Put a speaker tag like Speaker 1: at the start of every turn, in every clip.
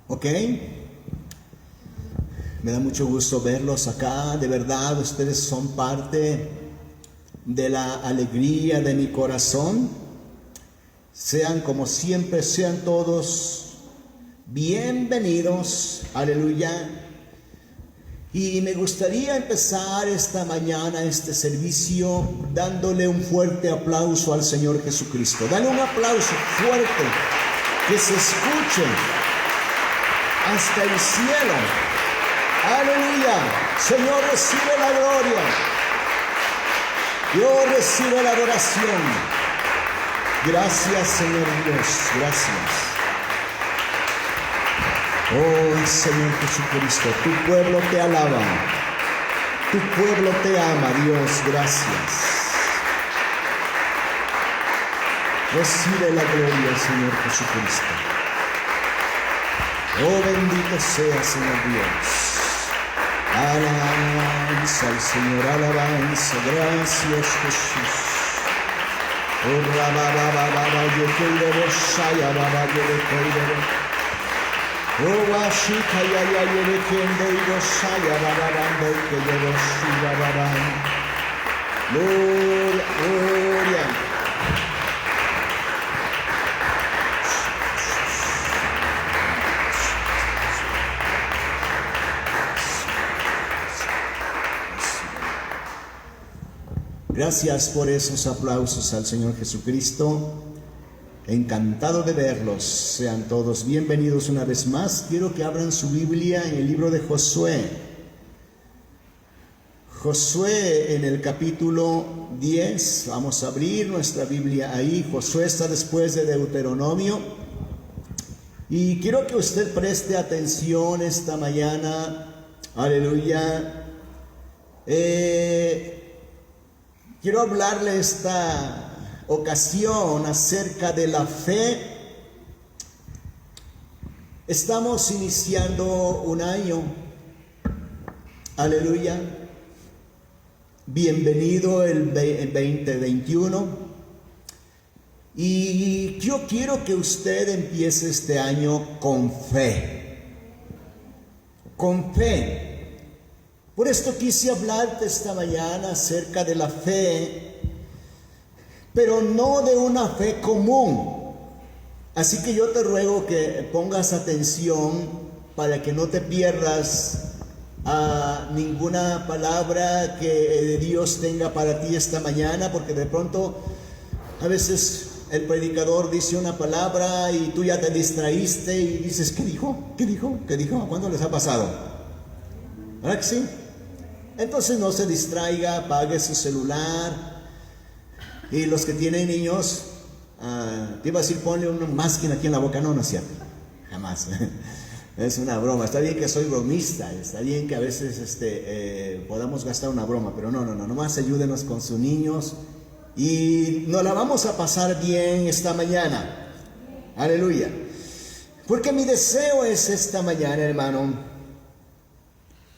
Speaker 1: ¿Ok? Me da mucho gusto verlos acá. De verdad, ustedes son parte de la alegría de mi corazón. Sean como siempre, sean todos bienvenidos. Aleluya. Y me gustaría empezar esta mañana este servicio dándole un fuerte aplauso al Señor Jesucristo. Dale un aplauso fuerte, que se escuche hasta el cielo. Aleluya. Señor, recibe la gloria. Dios recibe la adoración. Gracias, Señor Dios. Gracias. Oh, Señor Jesucristo, tu pueblo te alaba. Tu pueblo te ama, Dios. Gracias. Recibe la gloria, Señor Jesucristo. Oh, bendito sea, Señor Dios. Alabanza al Señor, alabanza. Gracias, Jesús. Oh, rababababa, yo quiero bosaya, baba, yo le quiero. Oh, washika, ya, ya, yo le quiero y bosaya, baba, baba, que yo bosaya, baba. Gloria, gloria. Gracias por esos aplausos al Señor Jesucristo. Encantado de verlos. Sean todos bienvenidos una vez más. Quiero que abran su Biblia en el libro de Josué. Josué en el capítulo 10. Vamos a abrir nuestra Biblia ahí. Josué está después de Deuteronomio. Y quiero que usted preste atención esta mañana. Aleluya. Quiero hablarle esta ocasión acerca de la fe. Estamos iniciando un año. Aleluya. Bienvenido el 2021. Y yo quiero que usted empiece este año con fe. Con fe. Por esto quise hablarte esta mañana acerca de la fe, pero no de una fe común. Así que yo te ruego que pongas atención para que no te pierdas a ninguna palabra que Dios tenga para ti esta mañana, porque de pronto a veces el predicador dice una palabra y tú ya te distraíste y dices, ¿qué dijo? ¿Qué dijo? ¿Qué dijo? ¿Cuándo les ha pasado? ¿Verdad que sí? Entonces no se distraiga, apague su celular. Y los que tienen niños, te iba a decir, ponle una máscara aquí en la boca. No, no es cierto, jamás. Es una broma. Está bien que soy bromista, está bien que a veces podamos gastar una broma, pero no, nomás ayúdenos con sus niños y nos la vamos a pasar bien esta mañana. Aleluya. Porque mi deseo es esta mañana, hermano,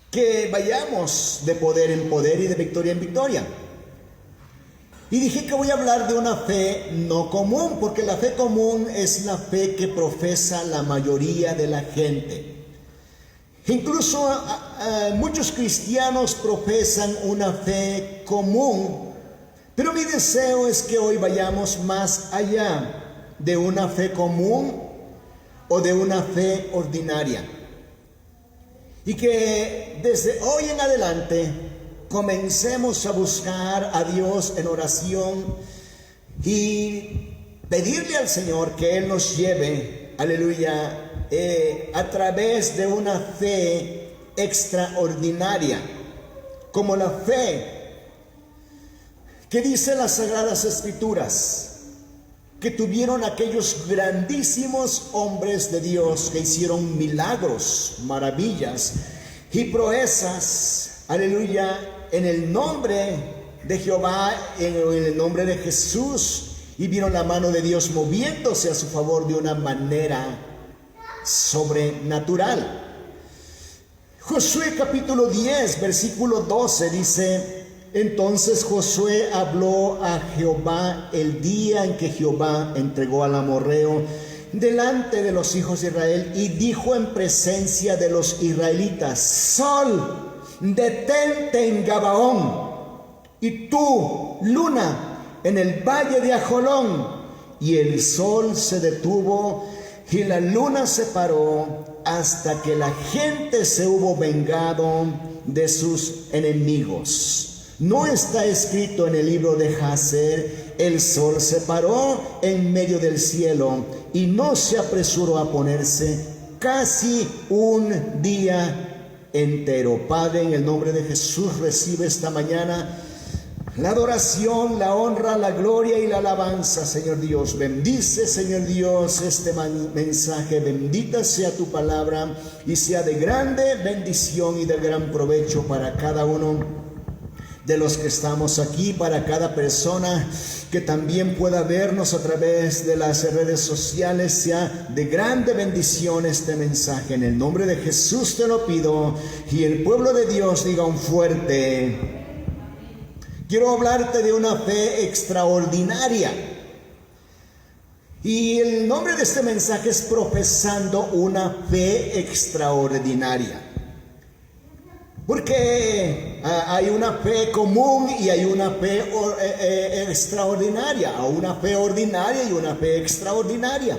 Speaker 1: que vayamos de poder en poder y de victoria en victoria. Y dije que voy a hablar de una fe no común, porque la fe común es la fe que profesa la mayoría de la gente. Incluso muchos cristianos profesan una fe común, pero mi deseo es que hoy vayamos más allá de una fe común o de una fe ordinaria. Y que desde hoy en adelante comencemos a buscar a Dios en oración y pedirle al Señor que Él nos lleve, aleluya, a través de una fe extraordinaria, como la fe que dice las Sagradas Escrituras, que tuvieron aquellos grandísimos hombres de Dios que hicieron milagros, maravillas y proezas, aleluya, en el nombre de Jehová, en el nombre de Jesús, y vieron la mano de Dios moviéndose a su favor de una manera sobrenatural. Josué capítulo 10, versículo 12 dice: entonces Josué habló a Jehová el día en que Jehová entregó al amorreo delante de los hijos de Israel y dijo en presencia de los israelitas: Sol, detente en Gabaón, y tú, luna, en el valle de Ajolón. Y el sol se detuvo y la luna se paró hasta que la gente se hubo vengado de sus enemigos. ¿No está escrito en el libro de Jaser: el sol se paró en medio del cielo y no se apresuró a ponerse casi un día entero? Padre, en el nombre de Jesús, recibe esta mañana la adoración, la honra, la gloria y la alabanza, Señor Dios. Bendice, Señor Dios, este mensaje. Bendita sea tu palabra y sea de grande bendición y de gran provecho para cada uno de los que estamos aquí, para cada persona que también pueda vernos a través de las redes sociales. Sea de grande bendición este mensaje. En el nombre de Jesús te lo pido, y el pueblo de Dios diga un fuerte: quiero hablarte de una fe extraordinaria. Y el nombre de este mensaje es profesando una fe extraordinaria. Porque hay una fe común y hay una fe extraordinaria, o una fe ordinaria y una fe extraordinaria.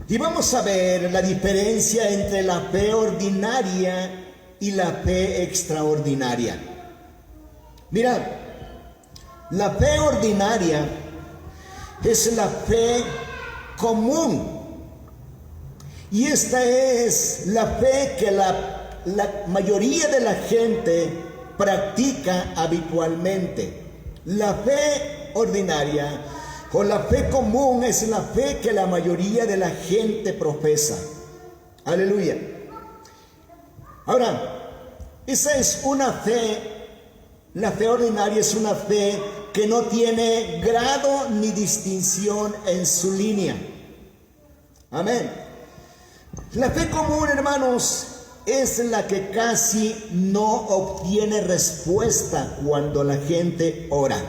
Speaker 1: Y vamos a ver la diferencia entre la fe ordinaria y la fe extraordinaria. Mira, la fe ordinaria es la fe común. Y esta es la fe que la mayoría de la gente practica habitualmente. La fe ordinaria o la fe común es la fe que la mayoría de la gente profesa. Aleluya. Ahora, esa es una fe. La fe ordinaria es una fe que no tiene grado ni distinción en su línea. Amén. La fe común, hermanos, es la que casi no obtiene respuesta cuando la gente ora.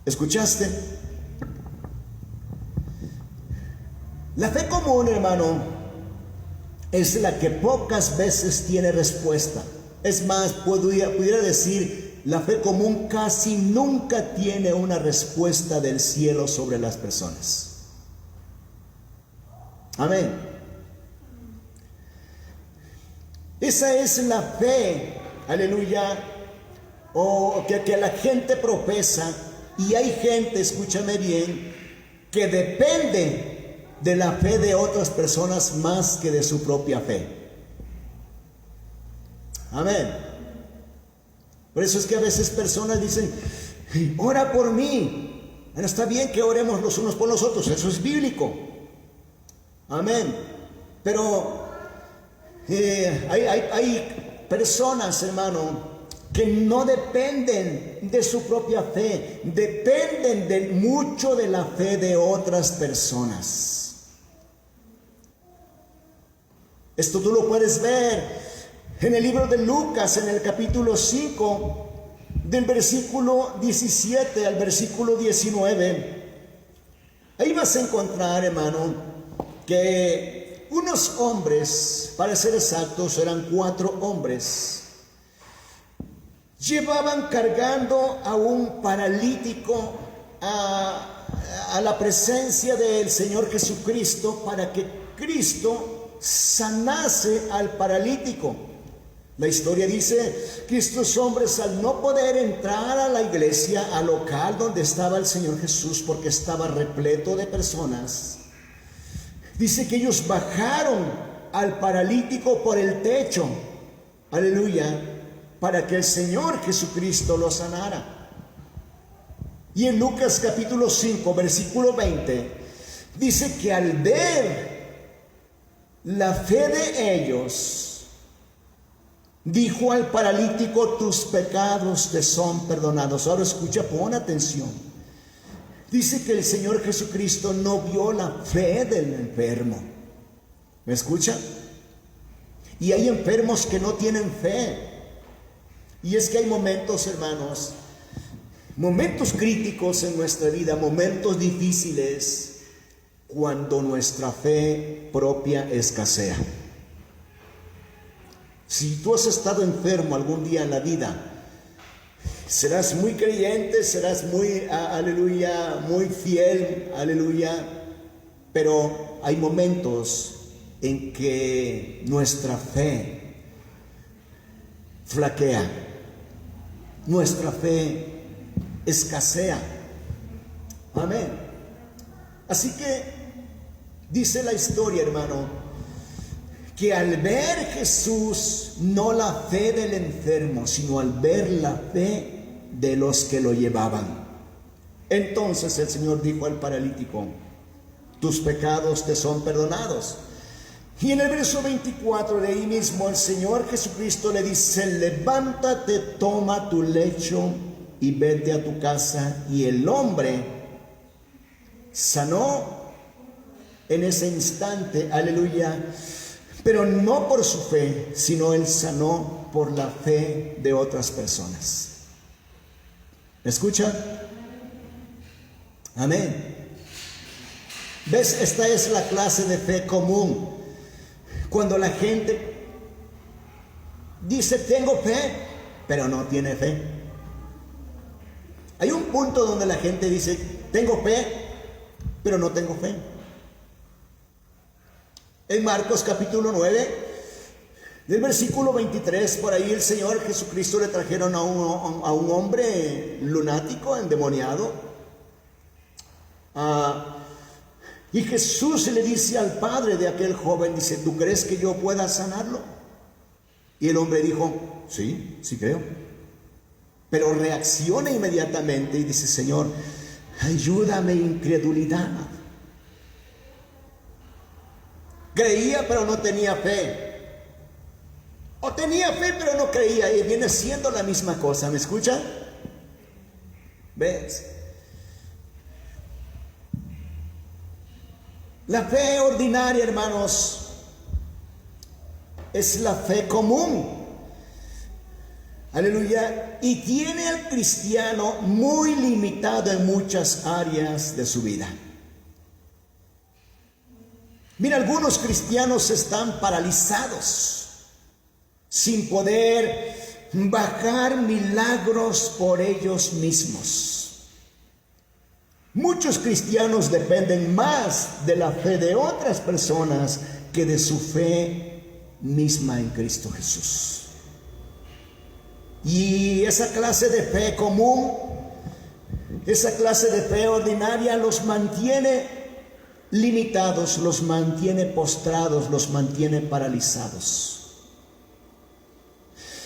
Speaker 1: ¿Escuchaste? La fe común, hermano, es la que pocas veces tiene respuesta. Es más, pudiera decir, la fe común casi nunca tiene una respuesta del cielo sobre las personas. Amén. Esa es la fe, aleluya, que la gente profesa. Y hay gente, escúchame bien, que depende de la fe de otras personas más que de su propia fe. Amén. Por eso es que a veces personas dicen: ora por mí. Bueno, está bien que oremos los unos por los otros, eso es bíblico. Amén. Pero hay personas, hermano, que no dependen de su propia fe, dependen mucho de la fe de otras personas. Esto tú lo puedes ver en el libro de Lucas, en el capítulo 5, del versículo 17 al versículo 19. Ahí vas a encontrar, hermano, que unos hombres, para ser exactos, eran 4 hombres, llevaban cargando a un paralítico a la presencia del Señor Jesucristo para que Cristo sanase al paralítico. La historia dice que estos hombres, al no poder entrar a la iglesia, al local donde estaba el Señor Jesús, porque estaba repleto de personas, dice que ellos bajaron al paralítico por el techo, aleluya, para que el Señor Jesucristo lo sanara. Y en Lucas capítulo 5, versículo 20, dice que al ver la fe de ellos, dijo al paralítico: tus pecados te son perdonados. Ahora escucha, pon atención. Dice que el Señor Jesucristo no vio la fe del enfermo. ¿Me escucha? Y hay enfermos que no tienen fe. Y es que hay momentos, hermanos, momentos críticos en nuestra vida, momentos difíciles, cuando nuestra fe propia escasea. Si tú has estado enfermo algún día en la vida, serás muy creyente, serás muy, aleluya, muy fiel, aleluya, pero hay momentos en que nuestra fe flaquea, nuestra fe escasea. Amén. Así que dice la historia, hermano, que al ver Jesús, no la fe del enfermo, sino al ver la fe de los que lo llevaban, entonces el Señor dijo al paralítico: tus pecados te son perdonados. Y en el verso 24 de ahí mismo el Señor Jesucristo le dice: levántate, toma tu lecho y vete a tu casa. Y el hombre sanó en ese instante, aleluya, pero no por su fe, sino él sanó por la fe de otras personas. ¿Me escucha? Amén. ¿Ves? Esta es la clase de fe común. Cuando la gente dice tengo fe, pero no tiene fe. Hay un punto donde la gente dice tengo fe, pero no tengo fe. En Marcos capítulo 9, del versículo 23, por ahí el Señor Jesucristo le trajeron a un hombre lunático, endemoniado. Y Jesús le dice al padre de aquel joven, dice: ¿tú crees que yo pueda sanarlo? Y el hombre dijo: sí, sí creo. Pero reacciona inmediatamente y dice: Señor, ayúdame incredulidad. Creía pero no tenía fe, o tenía fe pero no creía, y viene siendo la misma cosa. ¿Me escuchan? ¿Ves? La fe ordinaria, hermanos, es la fe común. Aleluya. Y tiene al cristiano muy limitado en muchas áreas de su vida. Mira, algunos cristianos están paralizados, sin poder bajar milagros por ellos mismos. Muchos cristianos dependen más de la fe de otras personas que de su fe misma en Cristo Jesús. Y esa clase de fe común, esa clase de fe ordinaria los mantiene limitados, los mantiene postrados, los mantiene paralizados.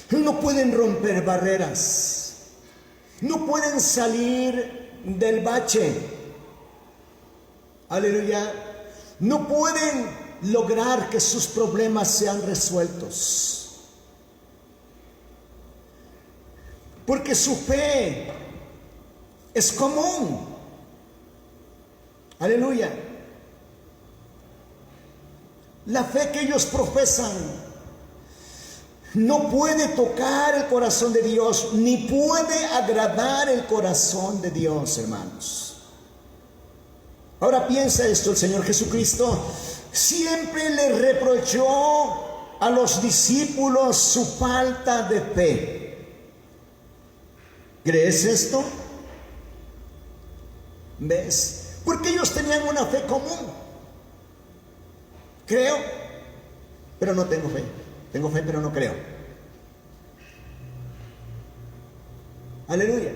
Speaker 1: No pueden romper barreras, no pueden salir del bache, aleluya, no pueden lograr que sus problemas sean resueltos, porque su fe es común, aleluya. La fe que ellos profesan no puede tocar el corazón de Dios, ni puede agradar el corazón de Dios, hermanos. Ahora piensa esto: el Señor Jesucristo siempre le reprochó a los discípulos su falta de fe. ¿Crees esto? ¿Ves? Porque ellos tenían una fe común. Creo, pero no tengo fe. Tengo fe, pero no creo. Aleluya.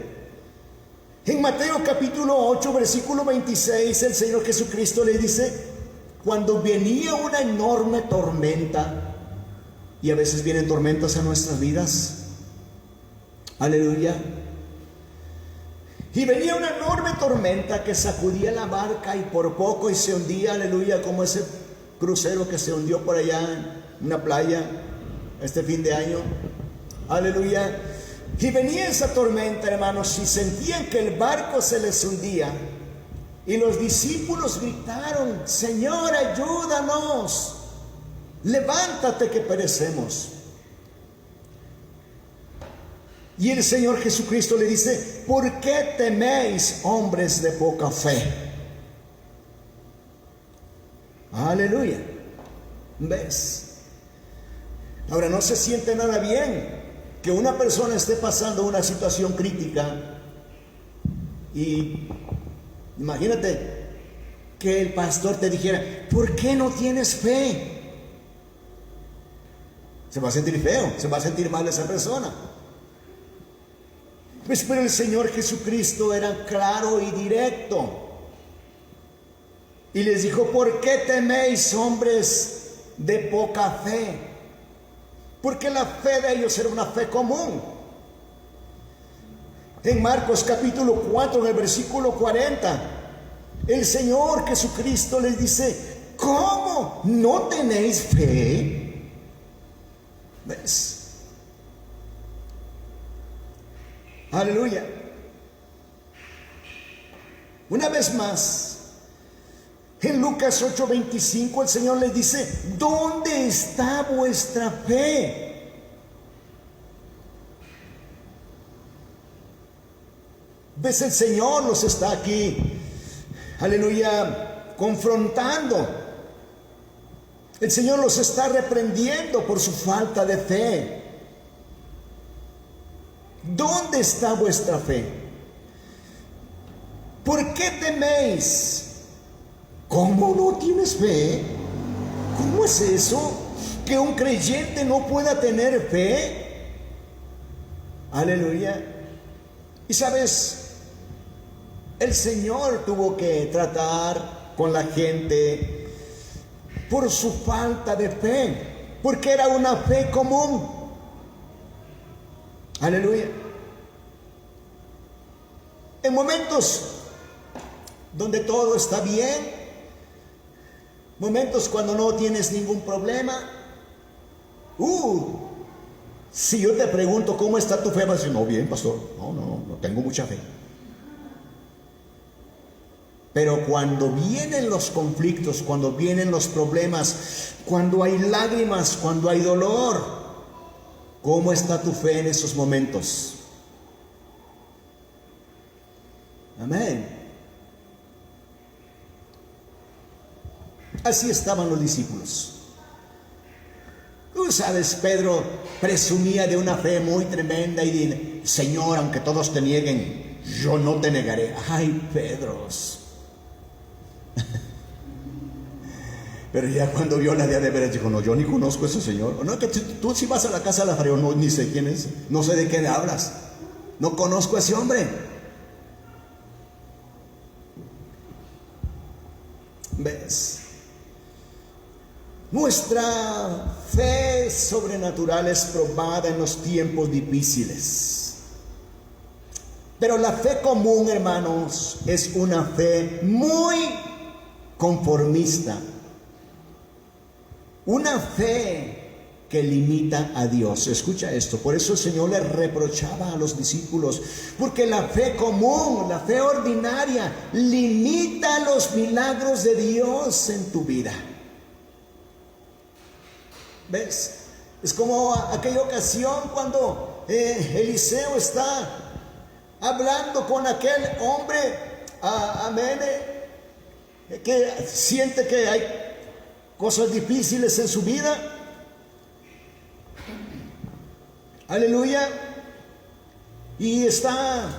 Speaker 1: En Mateo capítulo 8, versículo 26, el Señor Jesucristo le dice: cuando venía una enorme tormenta, y a veces vienen tormentas a nuestras vidas, aleluya, y venía una enorme tormenta que sacudía la barca y por poco y se hundía, aleluya, como ese crucero que se hundió por allá en una playa este fin de año, aleluya. Y venía esa tormenta, hermanos, y sentían que el barco se les hundía, y los discípulos gritaron: Señor, ayúdanos, levántate que perecemos. Y el Señor Jesucristo le dice: ¿por qué teméis, hombres de poca fe? Aleluya. ¿Ves? Ahora, no se siente nada bien que una persona esté pasando una situación crítica y imagínate que el pastor te dijera: ¿por qué no tienes fe? Se va a sentir feo, se va a sentir mal esa persona. Pues pero el Señor Jesucristo era claro y directo y les dijo: ¿por qué teméis, hombres de poca fe? Porque la fe de ellos era una fe común. En Marcos capítulo 4, en el versículo 40, el Señor Jesucristo les dice: ¿cómo no tenéis fe? ¿Ves? Aleluya. Una vez más, en Lucas 8:25 el Señor les dice: ¿dónde está vuestra fe? ¿Ves? El Señor los está aquí, aleluya, confrontando. El Señor los está reprendiendo por su falta de fe. ¿Dónde está vuestra fe? ¿Por qué teméis? ¿Cómo no tienes fe? ¿Cómo es eso? ¿Que un creyente no pueda tener fe? Aleluya. Y sabes, el Señor tuvo que tratar con la gente por su falta de fe, porque era una fe común. Aleluya. En momentos donde todo está bien, momentos cuando no tienes ningún problema, si yo te pregunto cómo está tu fe, vas a decir: no, bien, pastor, no tengo mucha fe. Pero cuando vienen los conflictos, cuando vienen los problemas, cuando hay lágrimas, cuando hay dolor, ¿cómo está tu fe en esos momentos? Amén. Así estaban los discípulos. Tú sabes, Pedro presumía de una fe muy tremenda y dice: Señor, aunque todos te nieguen, yo no te negaré. Ay, Pedros. Pero ya cuando vio la de veras dijo: no, yo ni conozco a ese señor. No, que tú si vas a la casa de la Fareo, no, ni sé quién es, no sé de qué le hablas, no conozco a ese hombre. ¿Ves? Nuestra fe sobrenatural es probada en los tiempos difíciles. Pero la fe común, hermanos, es una fe muy conformista. Una fe que limita a Dios. Escucha esto. Por eso el Señor le reprochaba a los discípulos, porque la fe común, la fe ordinaria, limita los milagros de Dios en tu vida. ¿Ves? Es como aquella ocasión cuando Eliseo está hablando con aquel hombre, amén, que siente que hay cosas difíciles en su vida. Aleluya. Y está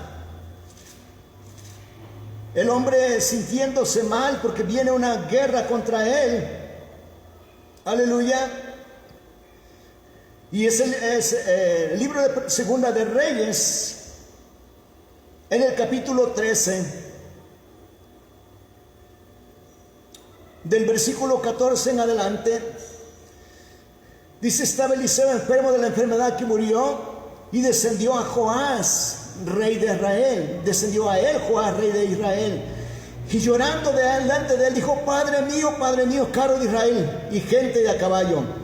Speaker 1: el hombre sintiéndose mal porque viene una guerra contra él. Aleluya. Y es el libro de Segunda de Reyes, en el capítulo 13, del versículo 14 en adelante, dice: estaba Eliseo enfermo de la enfermedad que murió, y descendió a Joás, rey de Israel. Descendió a él Joás, rey de Israel, y llorando delante de él dijo: Padre mío, carro de Israel y gente de a caballo.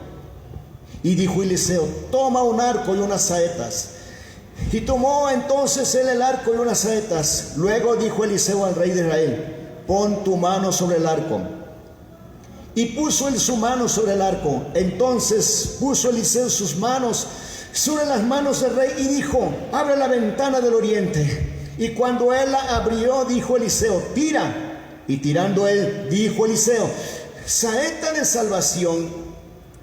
Speaker 1: Y dijo Eliseo: toma un arco y unas saetas. Y tomó entonces él el arco y unas saetas. Luego dijo Eliseo al rey de Israel: pon tu mano sobre el arco. Y puso él su mano sobre el arco. Entonces puso Eliseo sus manos sobre las manos del rey y dijo: abre la ventana del oriente. Y cuando él la abrió, dijo Eliseo: tira. Y tirando él, dijo Eliseo: saeta de salvación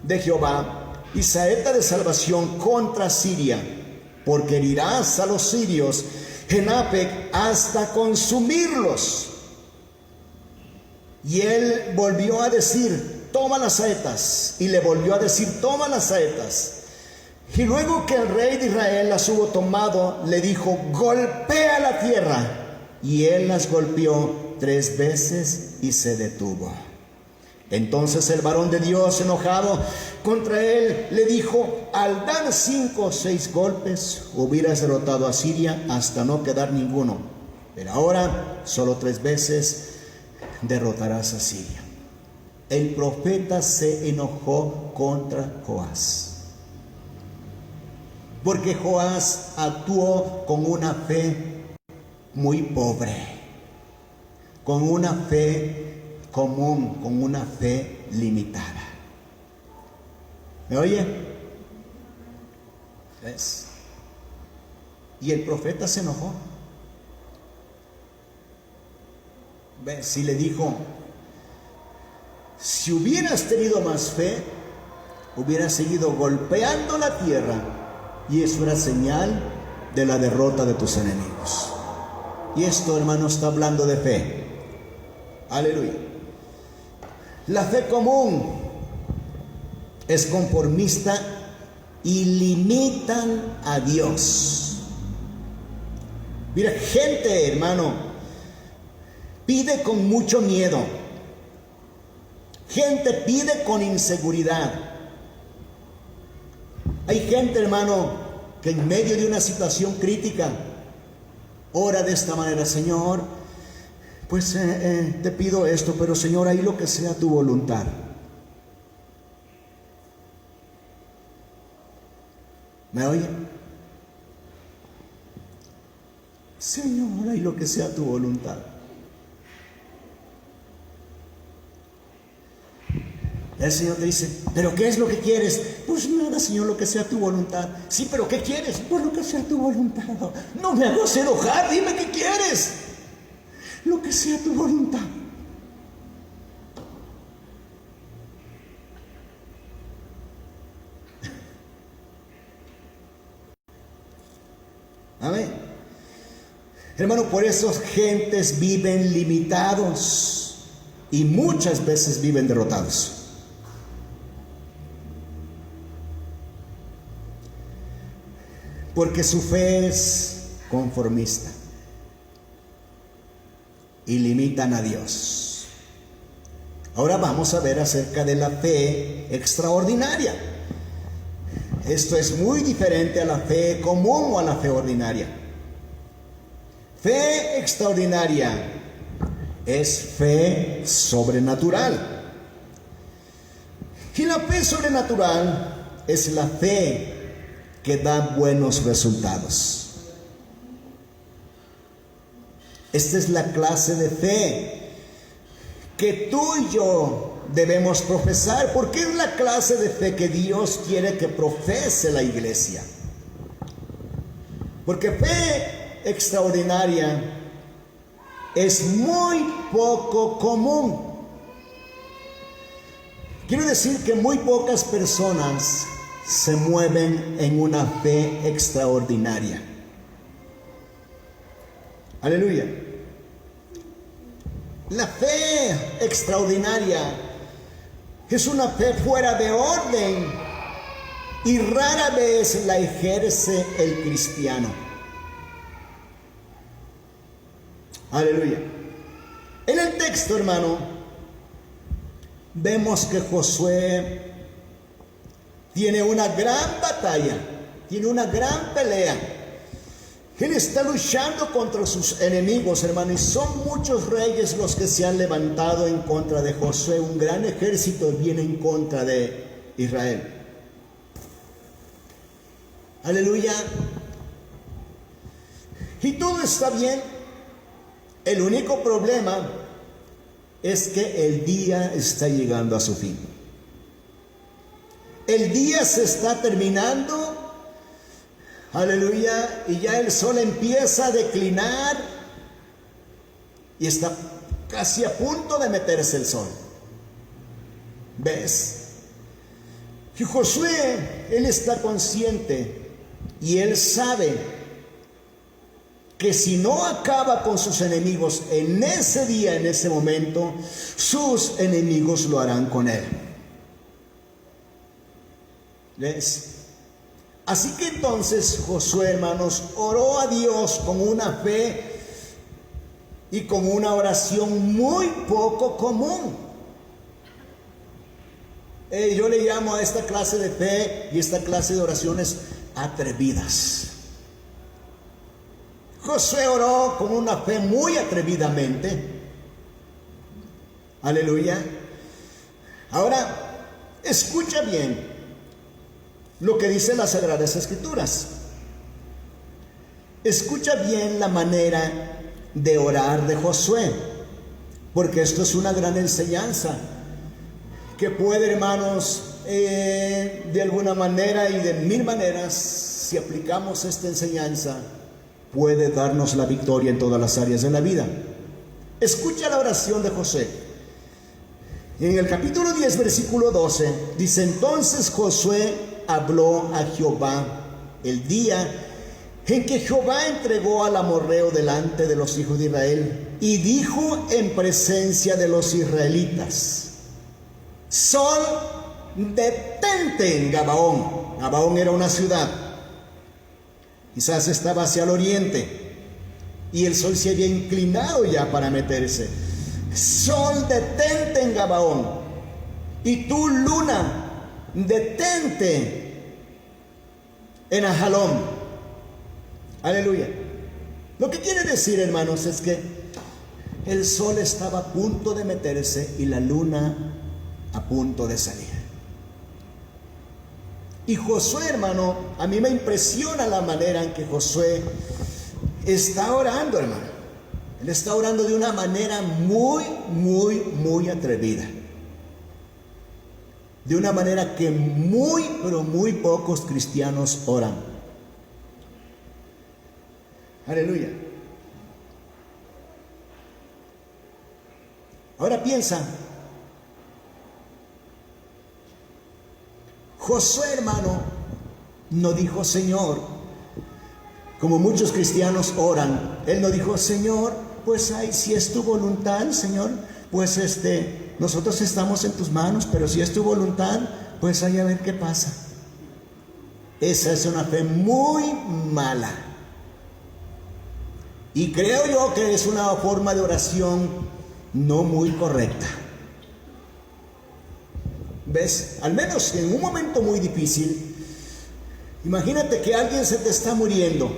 Speaker 1: de Jehová y saeta de salvación contra Siria, porque herirás a los sirios en Afec hasta consumirlos. Y él volvió a decir: toma las saetas. Y le volvió a decir: toma las saetas. Y luego que el rey de Israel las hubo tomado, le dijo: golpea la tierra. Y él las golpeó 3 veces y se detuvo. Entonces el varón de Dios, enojado contra él, le dijo: al dar 5 o 6 golpes hubieras derrotado a Siria hasta no quedar ninguno, pero ahora solo 3 veces derrotarás a Siria. El profeta se enojó contra Joás, porque Joás actuó con una fe muy pobre, con una fe común, con una fe limitada. ¿Me oye? ¿Ves? Y el profeta se enojó. ¿Ves? Y le dijo: si hubieras tenido más fe, hubieras seguido golpeando la tierra, y eso era señal de la derrota de tus enemigos. Y esto, hermano, está hablando de fe. Aleluya. La fe común es conformista y limitan a Dios. Mira, gente, hermano, pide con mucho miedo. Gente pide con inseguridad. Hay gente, hermano, que en medio de una situación crítica ora de esta manera: Señor, pues te pido esto, pero Señor, ahí lo que sea tu voluntad. ¿Me oye? Señor, ahí lo que sea tu voluntad. El Señor te dice: ¿pero qué es lo que quieres? Pues nada, Señor, lo que sea tu voluntad. Sí, pero ¿qué quieres? Pues lo que sea tu voluntad. No me hagas enojar, dime qué quieres. Lo que sea tu voluntad. Amén. Hermano, por eso gentes viven limitados y muchas veces viven derrotados. Porque su fe es conformista y limitan a Dios. Ahora vamos a ver acerca de la fe extraordinaria. Esto es muy diferente a la fe común o a la fe ordinaria. Fe extraordinaria es fe sobrenatural. Y la fe sobrenatural es la fe que da buenos resultados. Esta es la clase de fe que tú y yo debemos profesar, porque es la clase de fe que Dios quiere que profese la iglesia. Porque fe extraordinaria es muy poco común. Quiero decir que muy pocas personas se mueven en una fe extraordinaria. Aleluya. La fe extraordinaria es una fe fuera de orden y rara vez la ejerce el cristiano. Aleluya. En el texto, hermano, vemos que Josué tiene una gran batalla, tiene una gran pelea. Él está luchando contra sus enemigos, hermano, y son muchos reyes los que se han levantado en contra de Josué. Un gran ejército viene en contra de Israel. Aleluya. Y todo está bien. El único problema es que el día está llegando a su fin. El día se está terminando. Aleluya. Y ya el sol empieza a declinar y está casi a punto de meterse el sol. ¿Ves? Y Josué, él está consciente y él sabe que si no acaba con sus enemigos en ese día, en ese momento, sus enemigos lo harán con él. ¿Ves? Así que entonces Josué, hermanos, oró a Dios con una fe y con una oración muy poco común. Yo le llamo a esta clase de fe y esta clase de oraciones atrevidas. Josué oró con una fe muy atrevidamente. Aleluya. Ahora, escucha bien lo que dicen las Sagradas Escrituras. Escucha bien la manera de orar de Josué, porque esto es una gran enseñanza que puede, hermanos, de alguna manera y de mil maneras, si aplicamos esta enseñanza, puede darnos la victoria en todas las áreas de la vida. Escucha la oración de Josué. En el capítulo 10, versículo 12, dice: entonces Josué habló a Jehová el día en que Jehová entregó al amorreo delante de los hijos de Israel, y dijo en presencia de los israelitas: sol, detente en Gabaón. Gabaón era una ciudad, quizás estaba hacia el oriente, y el sol se había inclinado ya para meterse. Sol, detente en Gabaón, y tú, luna, detente en Ajalón. Aleluya. Lo que quiere decir, hermanos, es que el sol estaba a punto de meterse y la luna a punto de salir. Y Josué, hermano, a mí me impresiona la manera en que Josué está orando, hermano. Él está orando de una manera muy atrevida. De una manera que pero muy pocos cristianos oran. Aleluya. Ahora piensa, Josué, hermano, no dijo Señor, como muchos cristianos oran. Él no dijo: Señor, pues ay, si es tu voluntad, Señor, pues nosotros estamos en tus manos, pero si es tu voluntad, pues ay, a ver qué pasa. Esa es una fe muy mala. Y creo yo que es una forma de oración no muy correcta. ¿Ves? Al menos en un momento muy difícil, imagínate que alguien se te está muriendo,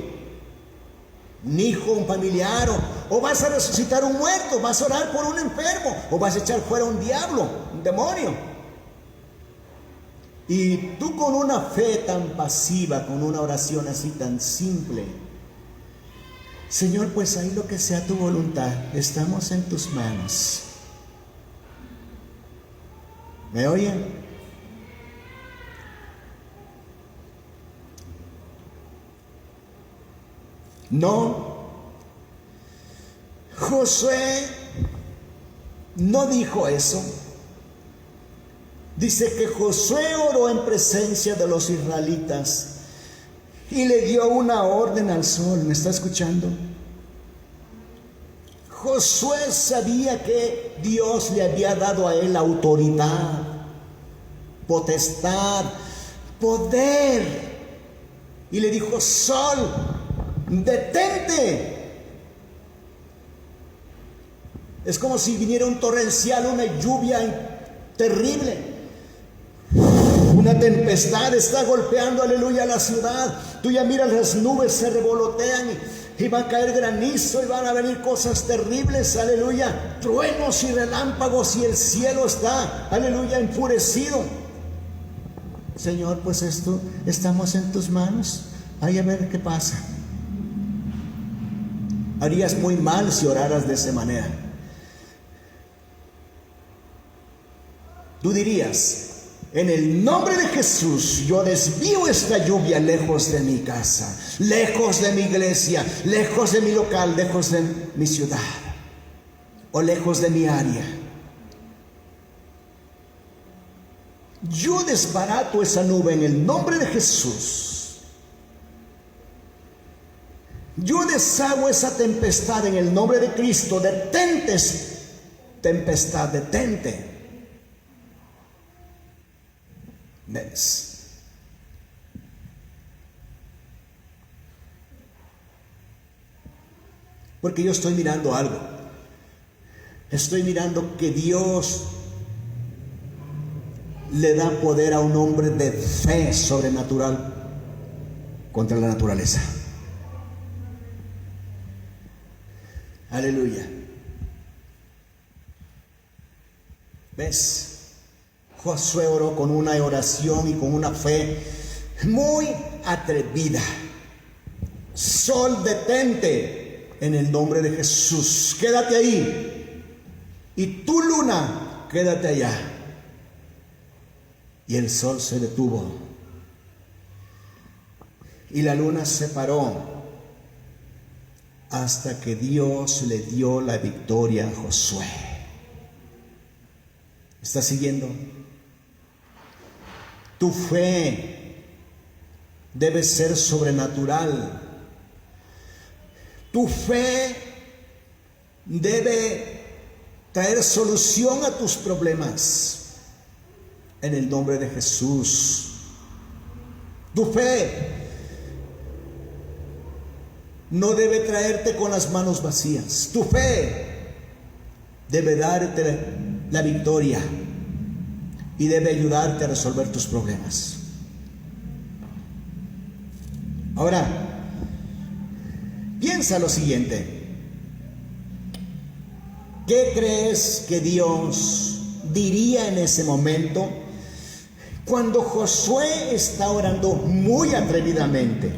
Speaker 1: un hijo, un familiar, o vas a resucitar un muerto, vas a orar por un enfermo, o vas a echar fuera un diablo, un demonio. Y tú, con una fe tan pasiva, con una oración así tan simple: Señor, pues ahí lo que sea tu voluntad, estamos en tus manos. ¿Me oyen? No, Josué no dijo eso. Dice que Josué oró en presencia de los israelitas y le dio una orden al sol. ¿Me está escuchando? Josué sabía que Dios le había dado a él autoridad, potestad, poder. Y le dijo: sol, detente. Es como si viniera un torrencial, una lluvia terrible. Una tempestad está golpeando, aleluya, la ciudad. Tú ya miras, las nubes se revolotean y va a caer granizo y van a venir cosas terribles, aleluya, truenos y relámpagos, y el cielo está, aleluya, enfurecido. Señor, pues estamos en tus manos, ahí a ver qué pasa. Harías muy mal si oraras de esa manera. Tú dirías: en el nombre de Jesús, yo desvío esta lluvia lejos de mi casa, lejos de mi iglesia, lejos de mi local, lejos de mi ciudad o lejos de mi área. Yo desbarato esa nube en el nombre de Jesús. Yo deshago esa tempestad en el nombre de Cristo. Detente, tempestad, detente. ¿Ves? Porque yo estoy mirando algo. Estoy mirando que Dios le da poder a un hombre de fe sobrenatural contra la naturaleza. Aleluya. ¿Ves? Josué oró con una oración y con una fe muy atrevida. Sol, detente en el nombre de Jesús. Quédate ahí. Y tú, luna, quédate allá. Y el sol se detuvo. Y la luna se paró hasta que Dios le dio la victoria a Josué. ¿Estás siguiendo? Tu fe debe ser sobrenatural. Tu fe debe traer solución a tus problemas en el nombre de Jesús. Tu fe no debe traerte con las manos vacías. Tu fe debe darte la victoria y debe ayudarte a resolver tus problemas. Ahora, piensa lo siguiente. ¿Qué crees que Dios diría en ese momento cuando Josué está orando muy atrevidamente?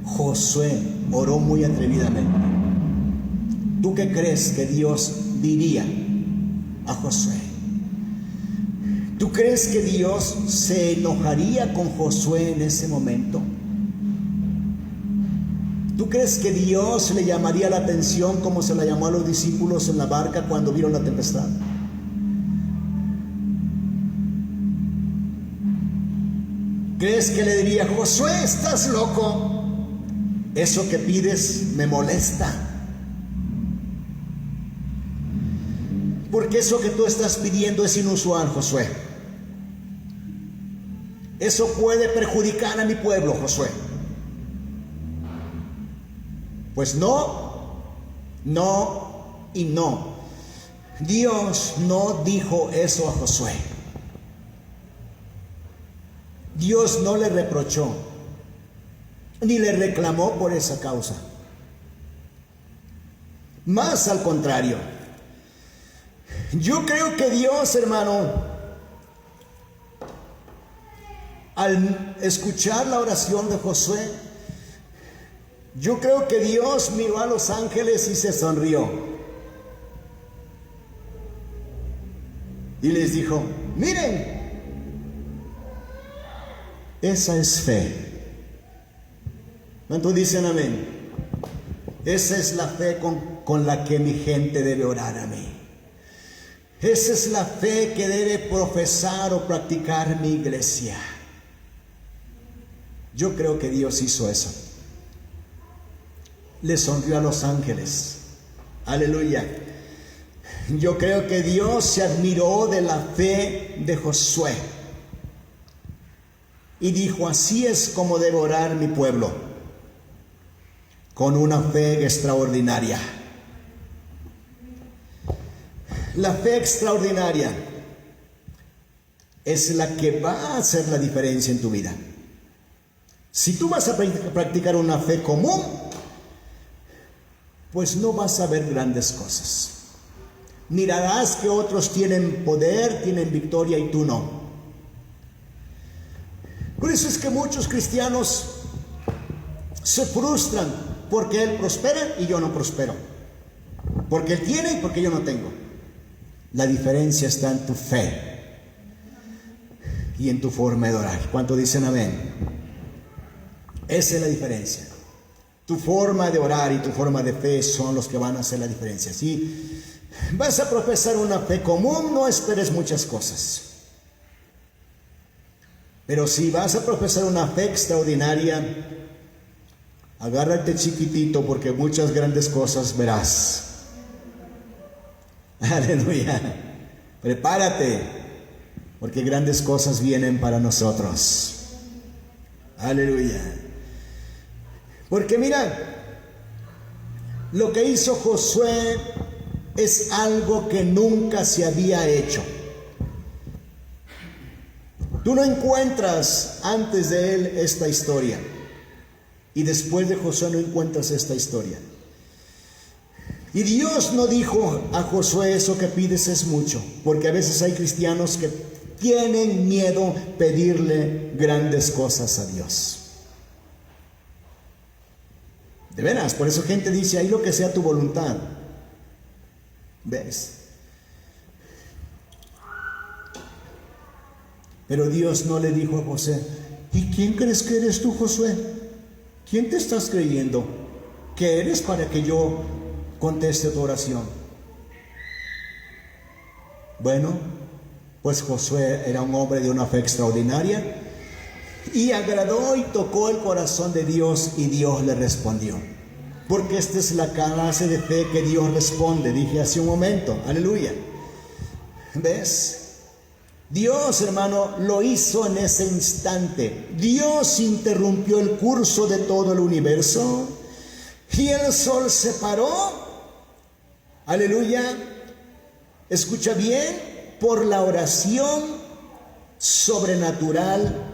Speaker 1: Josué oró muy atrevidamente. ¿Tú qué crees que Dios diría a Josué? ¿Tú crees que Dios se enojaría con Josué en ese momento? ¿Tú crees que Dios le llamaría la atención como se la llamó a los discípulos en la barca cuando vieron la tempestad? ¿Crees que le diría: Josué, estás loco? Eso que pides me molesta. Porque eso que tú estás pidiendo es inusual, Josué. Eso puede perjudicar a mi pueblo, Josué. Pues no, no y no. Dios no dijo eso a Josué. Dios no le reprochó, ni le reclamó por esa causa. Más al contrario. Yo creo que Dios, hermano, al escuchar la oración de Josué, yo creo que Dios miró a los ángeles y se sonrió. Y les dijo: miren, esa es fe. ¿Cuántos dicen amén? Esa es la fe con la que mi gente debe orar a mí. Esa es la fe que debe profesar o practicar mi iglesia. Yo creo que Dios hizo eso. Le sonrió a los ángeles. Aleluya. Yo creo que Dios se admiró de la fe de Josué y dijo: así es como debe orar mi pueblo, con una fe extraordinaria. La fe extraordinaria es la que va a hacer la diferencia en tu vida. Si tú vas a practicar una fe común, pues no vas a ver grandes cosas. Mirarás que otros tienen poder, tienen victoria y tú no. Por eso es que muchos cristianos se frustran porque él prospera y yo no prospero, porque él tiene y porque yo no tengo. La diferencia está en tu fe y en tu forma de orar. ¿Cuánto dicen amén? Esa es la diferencia. Tu forma de orar y tu forma de fe son los que van a hacer la diferencia. Sí, Vas a profesar una fe común, no esperes muchas cosas. Pero si vas a profesar una fe extraordinaria, agárrate chiquitito porque muchas grandes cosas verás. Aleluya. Prepárate porque grandes cosas vienen para nosotros. Aleluya. Porque mira, lo que hizo Josué es algo que nunca se había hecho. Tú no encuentras antes de él esta historia. Y después de Josué no encuentras esta historia. Y Dios no dijo a Josué: eso que pides es mucho. Porque a veces hay cristianos que tienen miedo pedirle grandes cosas a Dios. De veras, por eso gente dice: ahí lo que sea tu voluntad. ¿Ves? Pero Dios no le dijo a José: ¿y quién crees que eres tú, Josué? ¿Quién te estás creyendo que eres para que yo conteste tu oración? Bueno, pues Josué era un hombre de una fe extraordinaria y agradó y tocó el corazón de Dios, y Dios le respondió. Porque esta es la clase de fe que Dios responde, dije hace un momento. Aleluya. ¿Ves? Dios, hermano, lo hizo en ese instante. Dios interrumpió el curso de todo el universo y el sol se paró. Aleluya. Escucha bien, por la oración sobrenatural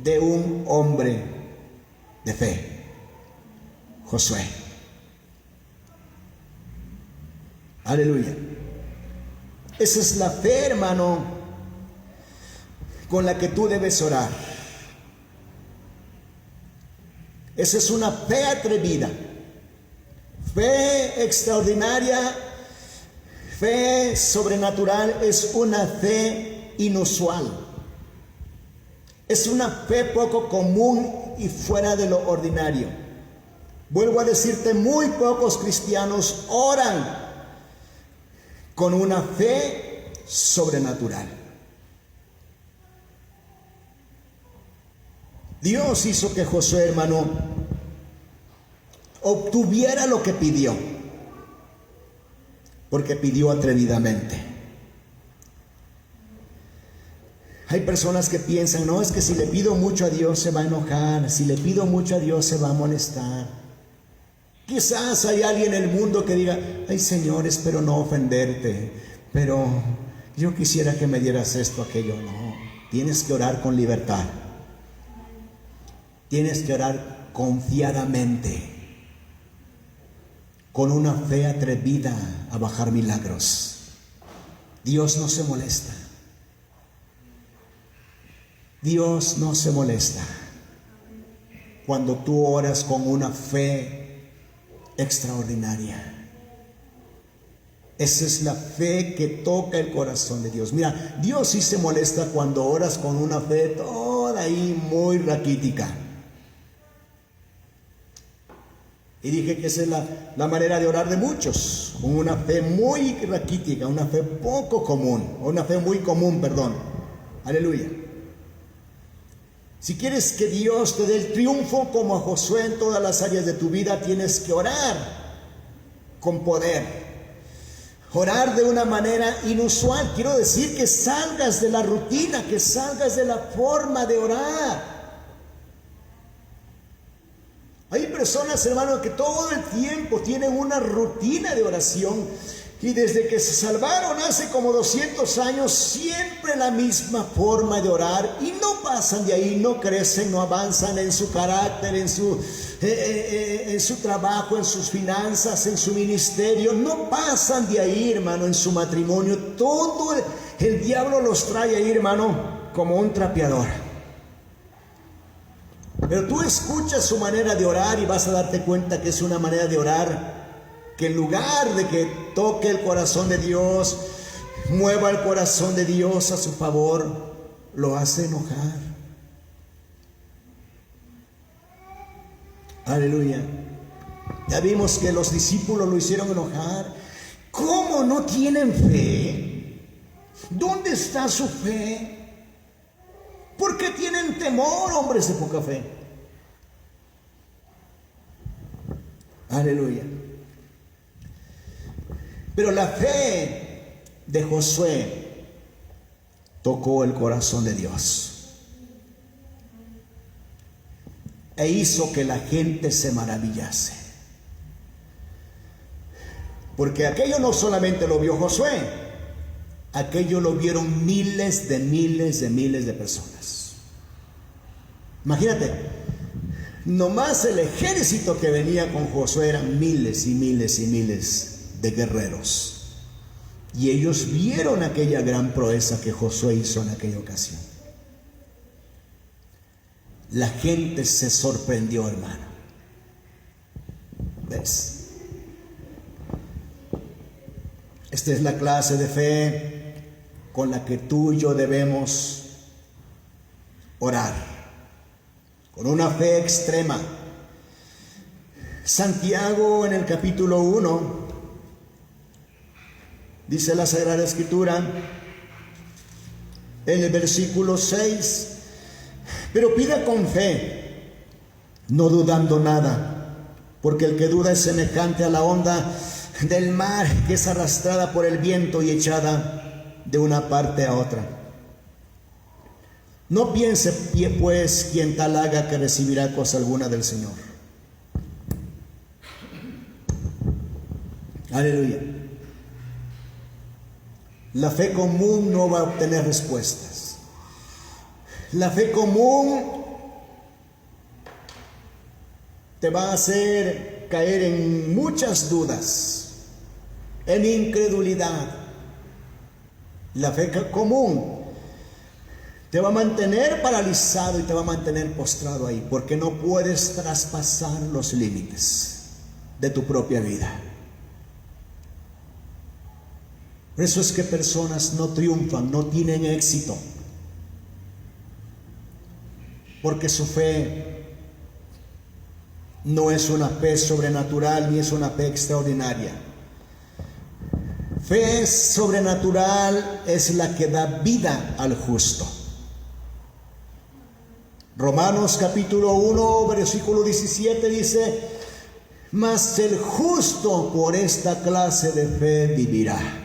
Speaker 1: de un hombre de fe, Josué. Aleluya. Esa es la fe, hermano, con la que tú debes orar. Esa es una fe atrevida, fe extraordinaria, fe sobrenatural. Es una fe inusual. Es una fe poco común y fuera de lo ordinario. Vuelvo a decirte, muy pocos cristianos oran con una fe sobrenatural. Dios hizo que Josué, hermano, obtuviera lo que pidió, porque pidió atrevidamente. Hay personas que piensan: no, es que si le pido mucho a Dios se va a enojar, si le pido mucho a Dios se va a molestar. Quizás hay alguien en el mundo que diga: ay, Señor, espero no ofenderte, pero yo quisiera que me dieras esto, aquello. No, tienes que orar con libertad. Tienes que orar confiadamente, con una fe atrevida a bajar milagros. Dios no se molesta. Dios no se molesta cuando tú oras con una fe extraordinaria. Esa es la fe que toca el corazón de Dios. Mira, Dios sí se molesta cuando oras con una fe toda ahí muy raquítica. Y dije que esa es la manera de orar de muchos, con una fe muy raquítica, una fe poco común, o una fe muy común, perdón. Aleluya. Si quieres que Dios te dé el triunfo como a Josué en todas las áreas de tu vida, tienes que orar con poder. Orar de una manera inusual. Quiero decir que salgas de la rutina, que salgas de la forma de orar. Hay personas, hermanos, que todo el tiempo tienen una rutina de oración. Y desde que se salvaron hace como 200 años, siempre la misma forma de orar. Y no pasan de ahí, no crecen, no avanzan en su carácter, en su trabajo, en sus finanzas, en su ministerio. No pasan de ahí, hermano, en su matrimonio. Todo el diablo los trae ahí, hermano, como un trapeador. Pero tú escuchas su manera de orar y vas a darte cuenta que es una manera de orar que en lugar de que toque el corazón de Dios, mueva el corazón de Dios a su favor, lo hace enojar. Aleluya. Ya vimos que los discípulos lo hicieron enojar. ¿Cómo no tienen fe? ¿Dónde está su fe? ¿Por qué tienen temor, hombres de poca fe? Aleluya. Pero la fe de Josué tocó el corazón de Dios e hizo que la gente se maravillase. Porque aquello no solamente lo vio Josué, aquello lo vieron miles de personas. Imagínate, nomás el ejército que venía con Josué eran miles y miles de guerreros. Y ellos vieron aquella gran proeza que Josué hizo en aquella ocasión. La gente se sorprendió, hermano. ¿Ves? Esta es la clase de fe con la que tú y yo debemos orar, con una fe extrema. Santiago en el capítulo 1, dice la Sagrada Escritura, en el versículo 6, pero pida con fe, no dudando nada, porque el que duda es semejante a la onda del mar que es arrastrada por el viento y echada de una parte a otra. No piense pues quien tal haga que recibirá cosa alguna del Señor. Aleluya. La fe común no va a obtener respuestas. La fe común te va a hacer caer en muchas dudas, en incredulidad. La fe común te va a mantener paralizado y te va a mantener postrado ahí, porque no puedes traspasar los límites de tu propia vida. Por eso es que personas no triunfan, no tienen éxito, porque su fe no es una fe sobrenatural ni es una fe extraordinaria. Fe sobrenatural es la que da vida al justo. Romanos capítulo 1, versículo 17 dice, mas el justo por esta clase de fe vivirá.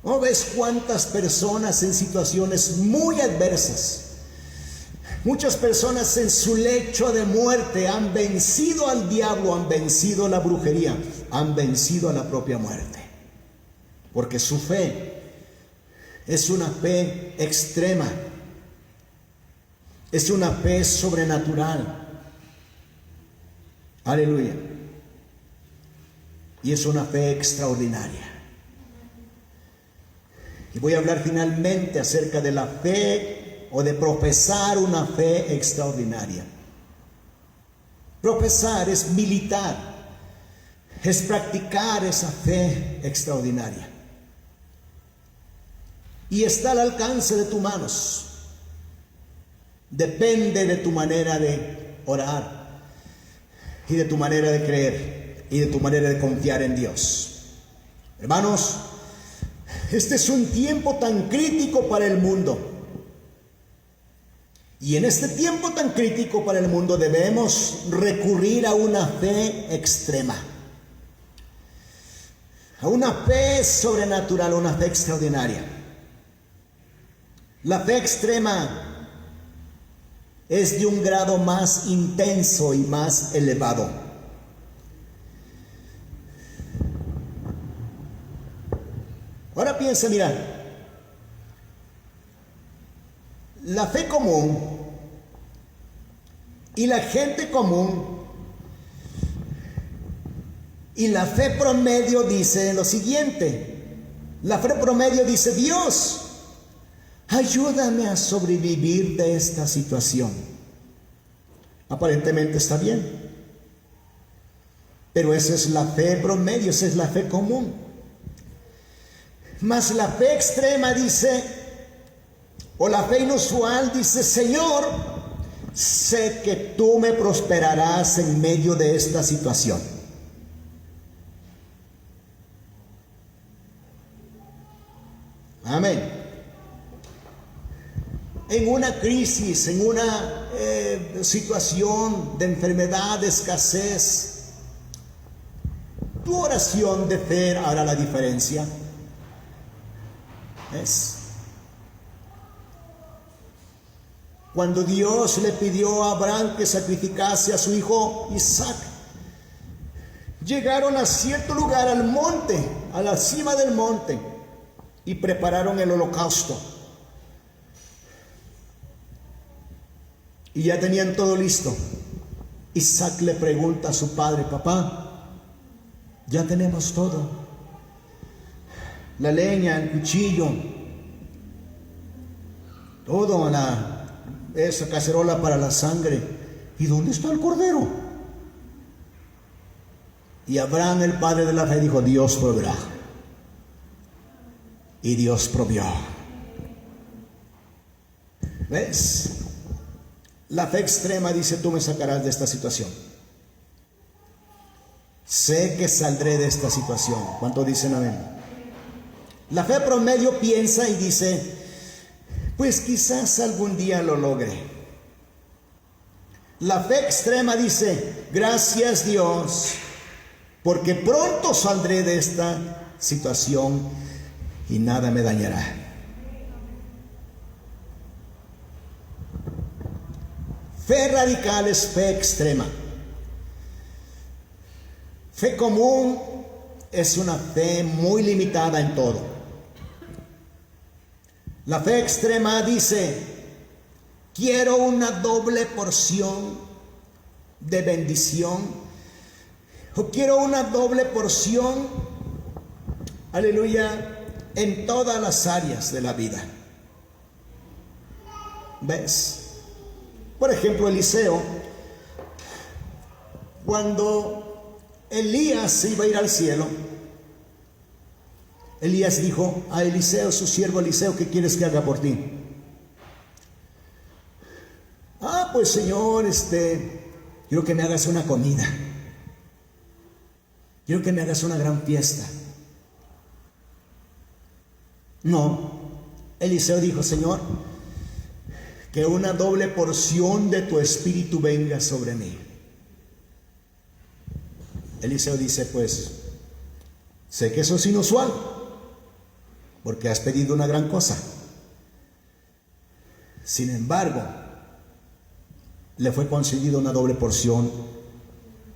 Speaker 1: ¿No ves cuántas personas en situaciones muy adversas? Muchas personas en su lecho de muerte han vencido al diablo, han vencido la brujería, han vencido a la propia muerte. Porque su fe es una fe extrema, es una fe sobrenatural. Aleluya. Y es una fe extraordinaria. Y voy a hablar finalmente acerca de la fe o de profesar una fe extraordinaria. Profesar es militar, es practicar esa fe extraordinaria. Y está al alcance de tus manos. Depende de tu manera de orar y de tu manera de creer y de tu manera de confiar en Dios. Hermanos, este es un tiempo tan crítico para el mundo. Y en este tiempo tan crítico para el mundo debemos recurrir a una fe extrema, a una fe sobrenatural, a una fe extraordinaria. La fe extrema es de un grado más intenso y más elevado. Ahora piensa, mira, la fe común y la gente común y la fe promedio dice lo siguiente. La fe promedio dice, Dios, ayúdame a sobrevivir de esta situación. Aparentemente está bien, pero esa es la fe promedio, esa es la fe común. Mas la fe extrema dice, o la fe inusual dice, Señor, sé que tú me prosperarás en medio de esta situación. Amén. En una crisis, en una situación de enfermedad, de escasez, tu oración de fe hará la diferencia. ¿Ves? Cuando Dios le pidió a Abraham que sacrificase a su hijo Isaac, llegaron a cierto lugar, al monte, a la cima del monte, y prepararon el holocausto. Y ya tenían todo listo. Isaac le pregunta a su padre: papá, ya tenemos todo. La leña, el cuchillo, todo, esa cacerola para la sangre. ¿Y dónde está el cordero? Y Abraham, el padre de la fe, dijo: Dios proveerá. Y Dios provió. ¿Ves? La fe extrema dice: tú me sacarás de esta situación. Sé que saldré de esta situación. ¿Cuántos dicen amén? La fe promedio piensa y dice: pues quizás algún día lo logre. La fe extrema dice: gracias Dios, porque pronto saldré de esta situación y nada me dañará. Fe radical es fe extrema. Fe común es una fe muy limitada en todo. La fe extrema dice: quiero una doble porción de bendición, o quiero una doble porción, aleluya, en todas las áreas de la vida. ¿Ves? Por ejemplo, Eliseo, cuando Elías se iba a ir al cielo, Elías dijo a Eliseo, su siervo Eliseo: ¿qué quieres que haga por ti? Pues Señor, quiero que me hagas una comida. Quiero que me hagas una gran fiesta. No, Eliseo dijo: Señor, que una doble porción de tu espíritu venga sobre mí. Eliseo dice: pues sé que eso es inusual, porque has pedido una gran cosa. Sin embargo, le fue concedida una doble porción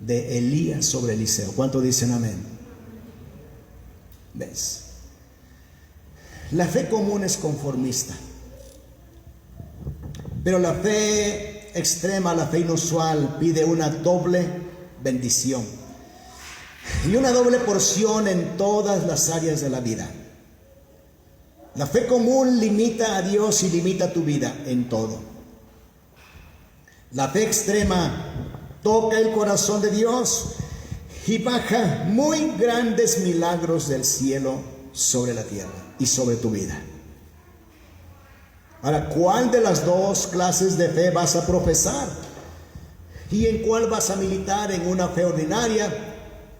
Speaker 1: de Elías sobre Eliseo. ¿Cuántos dicen amén? ¿Ves? La fe común es conformista, pero la fe extrema, la fe inusual, pide una doble bendición y una doble porción en todas las áreas de la vida. La fe común limita a Dios y limita tu vida en todo. La fe extrema toca el corazón de Dios y baja muy grandes milagros del cielo sobre la tierra y sobre tu vida. Ahora, ¿cuál de las dos clases de fe vas a profesar? ¿Y en cuál vas a militar? ¿En una fe ordinaria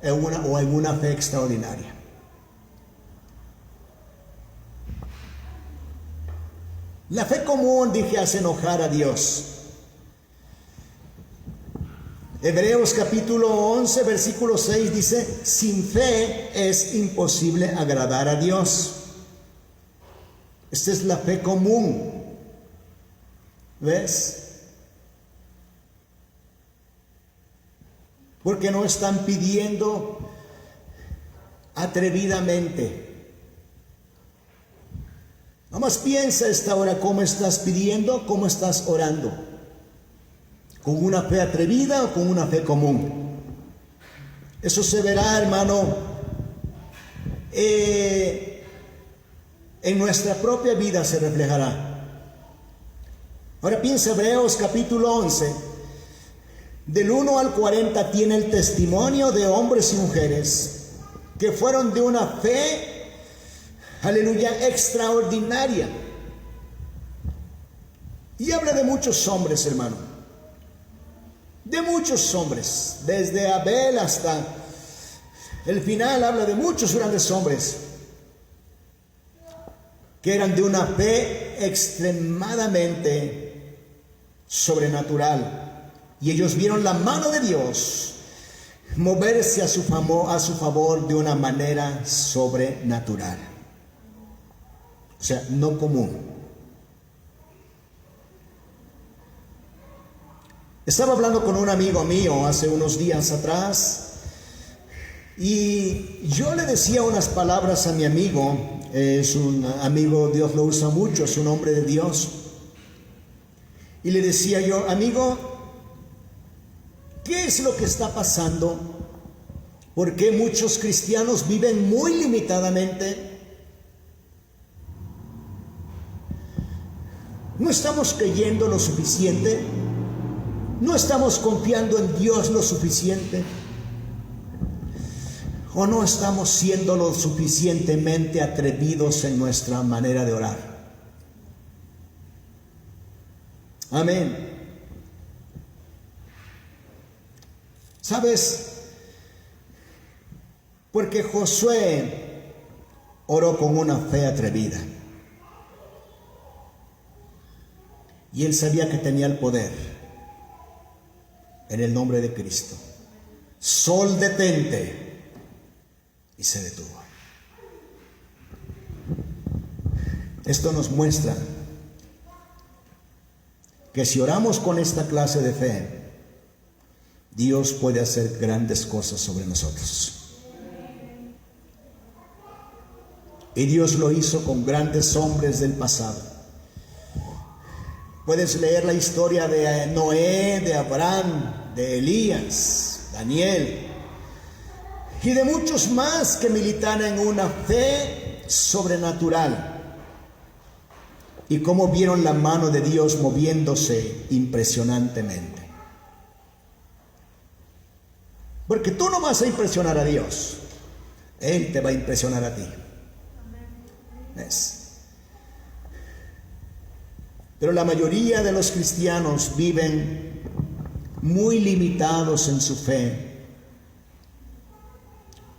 Speaker 1: o en una fe extraordinaria? La fe común, dije, hace enojar a Dios. Hebreos capítulo 11, versículo 6 dice: sin fe es imposible agradar a Dios. Esta es la fe común. ¿Ves? Porque no están pidiendo atrevidamente. Nomás piensa esta hora cómo estás pidiendo, cómo estás orando. ¿Con una fe atrevida o con una fe común? Eso se verá, hermano, en nuestra propia vida se reflejará. Ahora piensa, Hebreos capítulo 11, del 1 al 40, tiene el testimonio de hombres y mujeres que fueron de una fe, aleluya, extraordinaria. Y habla de muchos hombres, hermano. De muchos hombres, desde Abel hasta el final, habla de muchos grandes hombres. que eran de una fe extremadamente sobrenatural. Y ellos vieron la mano de Dios moverse a su favor de una manera sobrenatural. O sea, no común. Estaba hablando con un amigo mío hace unos días atrás y yo le decía unas palabras a mi amigo. Es un amigo, Dios lo usa mucho, es un hombre de Dios. Y le decía yo, amigo, ¿qué es lo que está pasando? ¿Por qué muchos cristianos viven muy limitadamente? ¿No estamos creyendo lo suficiente? ¿No estamos confiando en Dios lo suficiente? ¿O no estamos siendo lo suficientemente atrevidos en nuestra manera de orar? Amén. ¿Sabes? Porque Josué oró con una fe atrevida. Y él sabía que tenía el poder. En el nombre de Cristo. Sol, detente. Y se detuvo. Esto nos muestra que si oramos con esta clase de fe, Dios puede hacer grandes cosas sobre nosotros. Y Dios lo hizo con grandes hombres del pasado. Puedes leer la historia de Noé, de Abraham, de Elías, Daniel y de muchos más que militan en una fe sobrenatural y cómo vieron la mano de Dios moviéndose impresionantemente. Porque tú no vas a impresionar a Dios, Él te va a impresionar a ti. ¿Ves? Pero la mayoría de los cristianos viven muy limitados en su fe.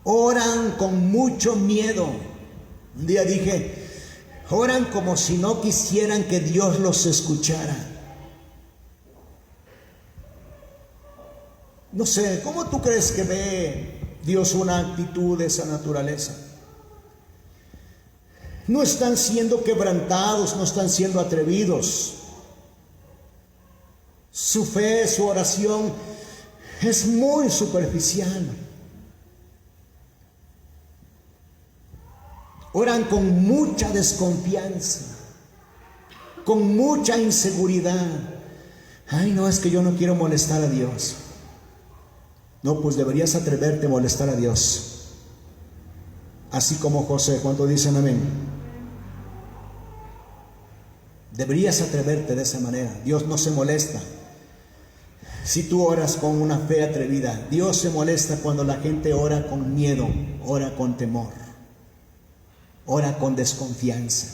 Speaker 1: Oran con mucho miedo. Un día dije, oran como si no quisieran que Dios los escuchara. No sé, ¿cómo tú crees que ve Dios una actitud de esa naturaleza? No están siendo quebrantados, no están siendo atrevidos. Su fe, su oración es muy superficial. Oran con mucha desconfianza, con mucha inseguridad. Ay, no, es que yo no quiero molestar a Dios. No, pues deberías atreverte a molestar a Dios. Así como José, ¿cuánto dicen amén? Deberías atreverte de esa manera. Dios no se molesta si tú oras con una fe atrevida. Dios se molesta cuando la gente ora con miedo, ora con temor, ora con desconfianza.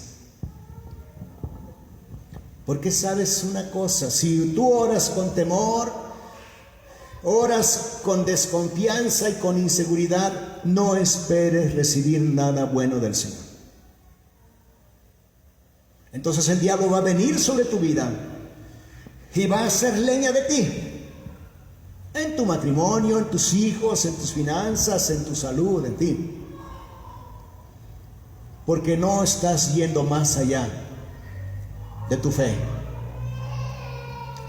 Speaker 1: Porque sabes una cosa, si tú oras con temor, oras con desconfianza y con inseguridad, no esperes recibir nada bueno del Señor. Entonces el diablo va a venir sobre tu vida y va a hacer leña de ti. En tu matrimonio, en tus hijos, en tus finanzas, en tu salud, en ti. Porque no estás yendo más allá de tu fe.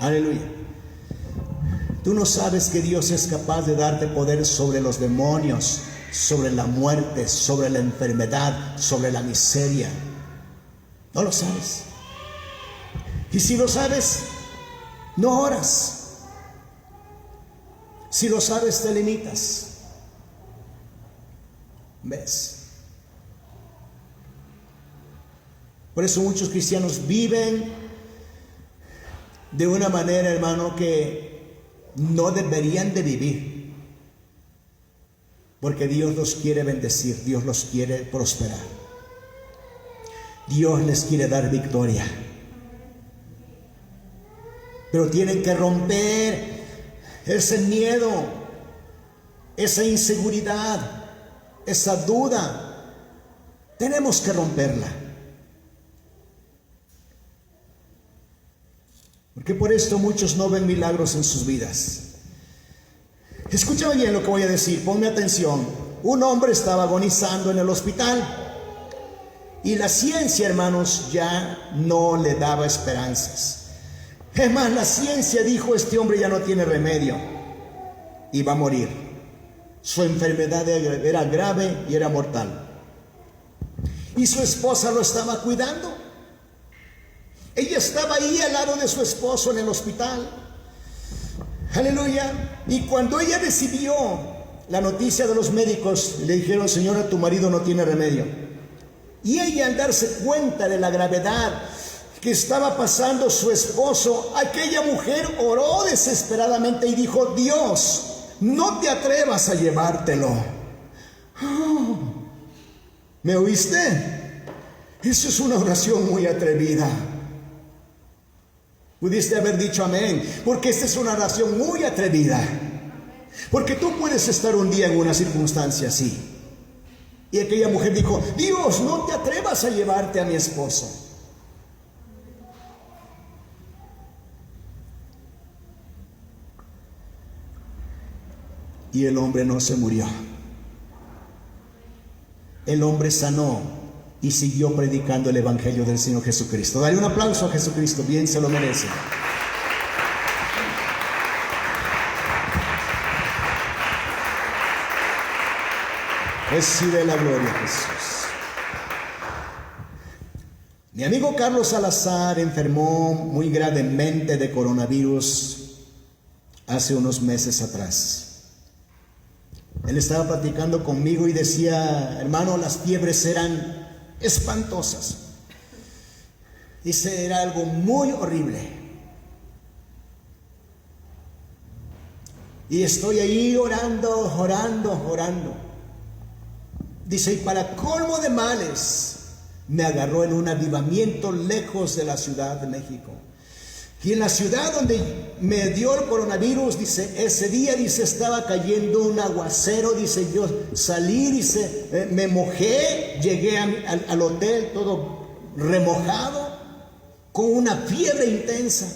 Speaker 1: Aleluya. Tú no sabes que Dios es capaz de darte poder sobre los demonios, sobre la muerte, sobre la enfermedad, sobre la miseria. No lo sabes. Y si lo sabes, no oras. Si lo sabes, te limitas. ¿Ves? Por eso muchos cristianos viven de una manera, hermano, que no deberían de vivir. Porque Dios los quiere bendecir, Dios los quiere prosperar. Dios les quiere dar victoria. Pero tienen que romper ese miedo, esa inseguridad, esa duda. Tenemos que romperla. que por esto muchos no ven milagros en sus vidas. Escúchame bien lo que voy a decir, ponme atención. Un hombre estaba agonizando en el hospital y la ciencia, hermanos, ya no le daba esperanzas. Es más, la ciencia dijo: este hombre ya no tiene remedio y va a morir. Su enfermedad era grave y era mortal. Y su esposa lo estaba cuidando. Ella estaba ahí al lado de su esposo en el hospital. Aleluya. Y cuando ella recibió la noticia de los médicos, le dijeron: señora, tu marido no tiene remedio. Y ella, al darse cuenta de la gravedad que estaba pasando su esposo, aquella mujer oró desesperadamente y dijo: Dios, no te atrevas a llevártelo. Oh, ¿me oíste? Eso es una oración muy atrevida. Pudiste haber dicho amén, porque esta es una oración muy atrevida. Porque tú puedes estar un día en una circunstancia así. Y aquella mujer dijo: Dios, no te atrevas a llevarte a mi esposo. Y el hombre no se murió. El hombre sanó y siguió predicando el evangelio del Señor Jesucristo. Dale un aplauso a Jesucristo, bien se lo merece. Recibe la gloria, Jesús. Mi amigo Carlos Salazar enfermó muy gravemente de coronavirus hace unos meses atrás. Él estaba platicando conmigo y decía: hermano, las fiebres eran espantosas. Dice: era algo muy horrible. Y estoy ahí orando. Dice: y para colmo de males, me agarró en un avivamiento lejos de la Ciudad de México. Y en la ciudad donde me dio el coronavirus, dice, ese día, dice, estaba cayendo un aguacero. Dice: yo salí, dice, me mojé, llegué al hotel todo remojado, con una fiebre intensa.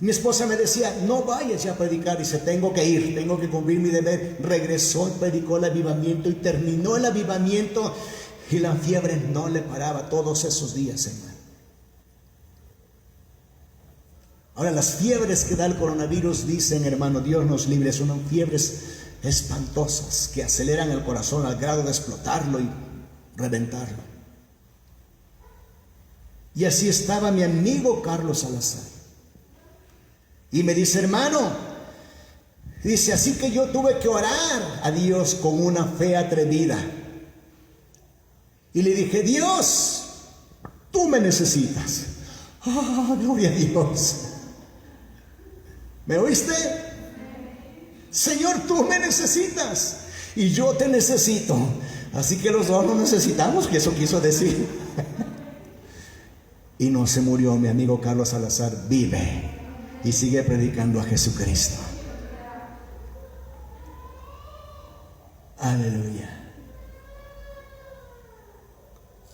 Speaker 1: Mi esposa me decía: no vayas ya a predicar. Dice: tengo que ir, tengo que cumplir mi deber. Regresó y predicó el avivamiento y terminó el avivamiento, y la fiebre no le paraba todos esos días, hermano. Ahora, las fiebres que da el coronavirus, dicen, hermano, Dios nos libre, son fiebres espantosas que aceleran el corazón al grado de explotarlo y reventarlo. Y así estaba mi amigo Carlos Salazar. Y me dice: hermano, dice, así que yo tuve que orar a Dios con una fe atrevida. Y le dije: Dios, tú me necesitas. Oh, gloria a Dios. ¿Me oíste? Señor, tú me necesitas y yo te necesito. Así que los dos nos necesitamos, que eso quiso decir. Y no se murió. Mi amigo Carlos Salazar vive y sigue predicando a Jesucristo. Aleluya.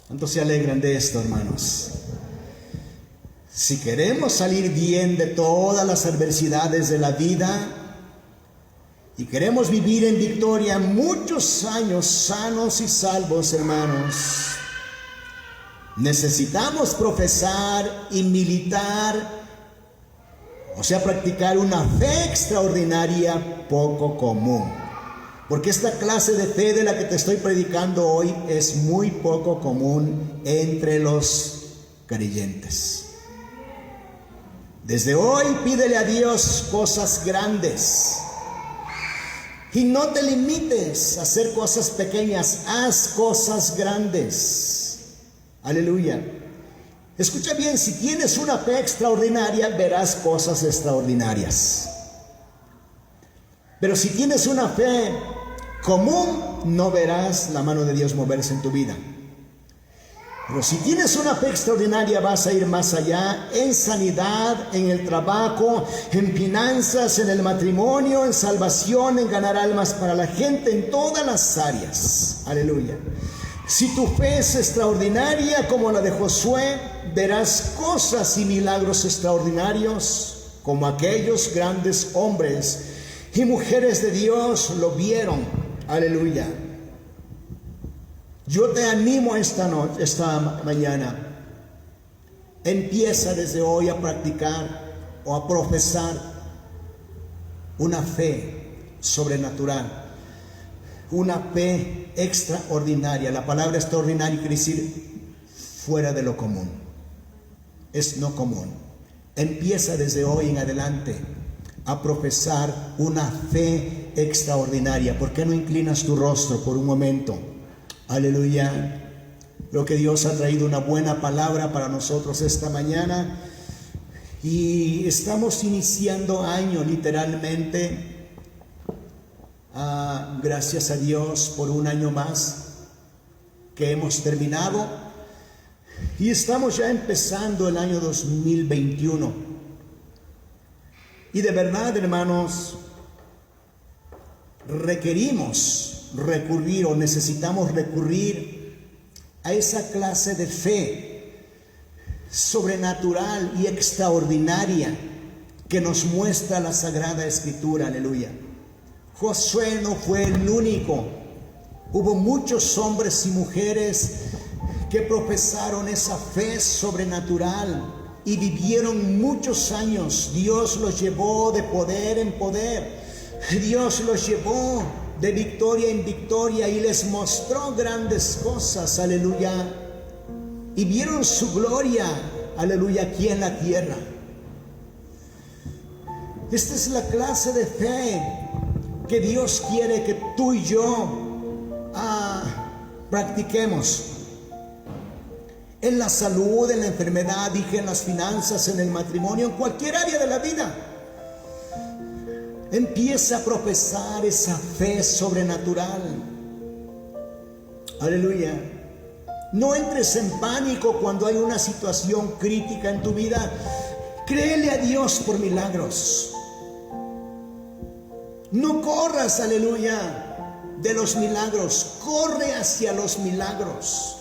Speaker 1: ¿Cuántos se alegran de esto, hermanos? Si queremos salir bien de todas las adversidades de la vida y queremos vivir en victoria muchos años sanos y salvos, hermanos, necesitamos profesar y militar, o sea, practicar una fe extraordinaria poco común. Porque esta clase de fe de la que te estoy predicando hoy es muy poco común entre los creyentes. Desde hoy pídele a Dios cosas grandes. Y no te limites a hacer cosas pequeñas, haz cosas grandes. Aleluya. Escucha bien, si tienes una fe extraordinaria, verás cosas extraordinarias. Pero si tienes una fe común, no verás la mano de Dios moverse en tu vida. Pero si tienes una fe extraordinaria, vas a ir más allá en sanidad, en el trabajo, en finanzas, en el matrimonio, en salvación, en ganar almas para la gente, en todas las áreas. Aleluya. Si tu fe es extraordinaria como la de Josué, verás cosas y milagros extraordinarios como aquellos grandes hombres y mujeres de Dios lo vieron. Aleluya. Yo te animo esta mañana. Empieza desde hoy a practicar o a profesar una fe sobrenatural. Una fe extraordinaria. La palabra extraordinaria quiere decir fuera de lo común. Es no común. Empieza desde hoy en adelante a profesar una fe extraordinaria. ¿Por qué no inclinas tu rostro por un momento? Aleluya. Creo que Dios ha traído una buena palabra para nosotros esta mañana. Y estamos iniciando año literalmente. Gracias a Dios por un año más que hemos terminado y estamos ya empezando el año 2021. Y de verdad, hermanos, necesitamos recurrir a esa clase de fe sobrenatural y extraordinaria que nos muestra la Sagrada Escritura. Aleluya. Josué no fue el único. Hubo muchos hombres y mujeres que profesaron esa fe sobrenatural y vivieron muchos años. Dios los llevó de poder en poder. Dios los llevó de victoria en victoria y les mostró grandes cosas. Aleluya. Y vieron su gloria. Aleluya, aquí en la tierra. Esta es la clase de fe que Dios quiere que tú y yo practiquemos. En la salud, en la enfermedad, dije, en las finanzas, en el matrimonio, en cualquier área de la vida. Empieza a profesar esa fe sobrenatural. Aleluya. No entres en pánico cuando hay una situación crítica en tu vida. Créele a Dios por milagros. No corras, aleluya, de los milagros. Corre hacia los milagros.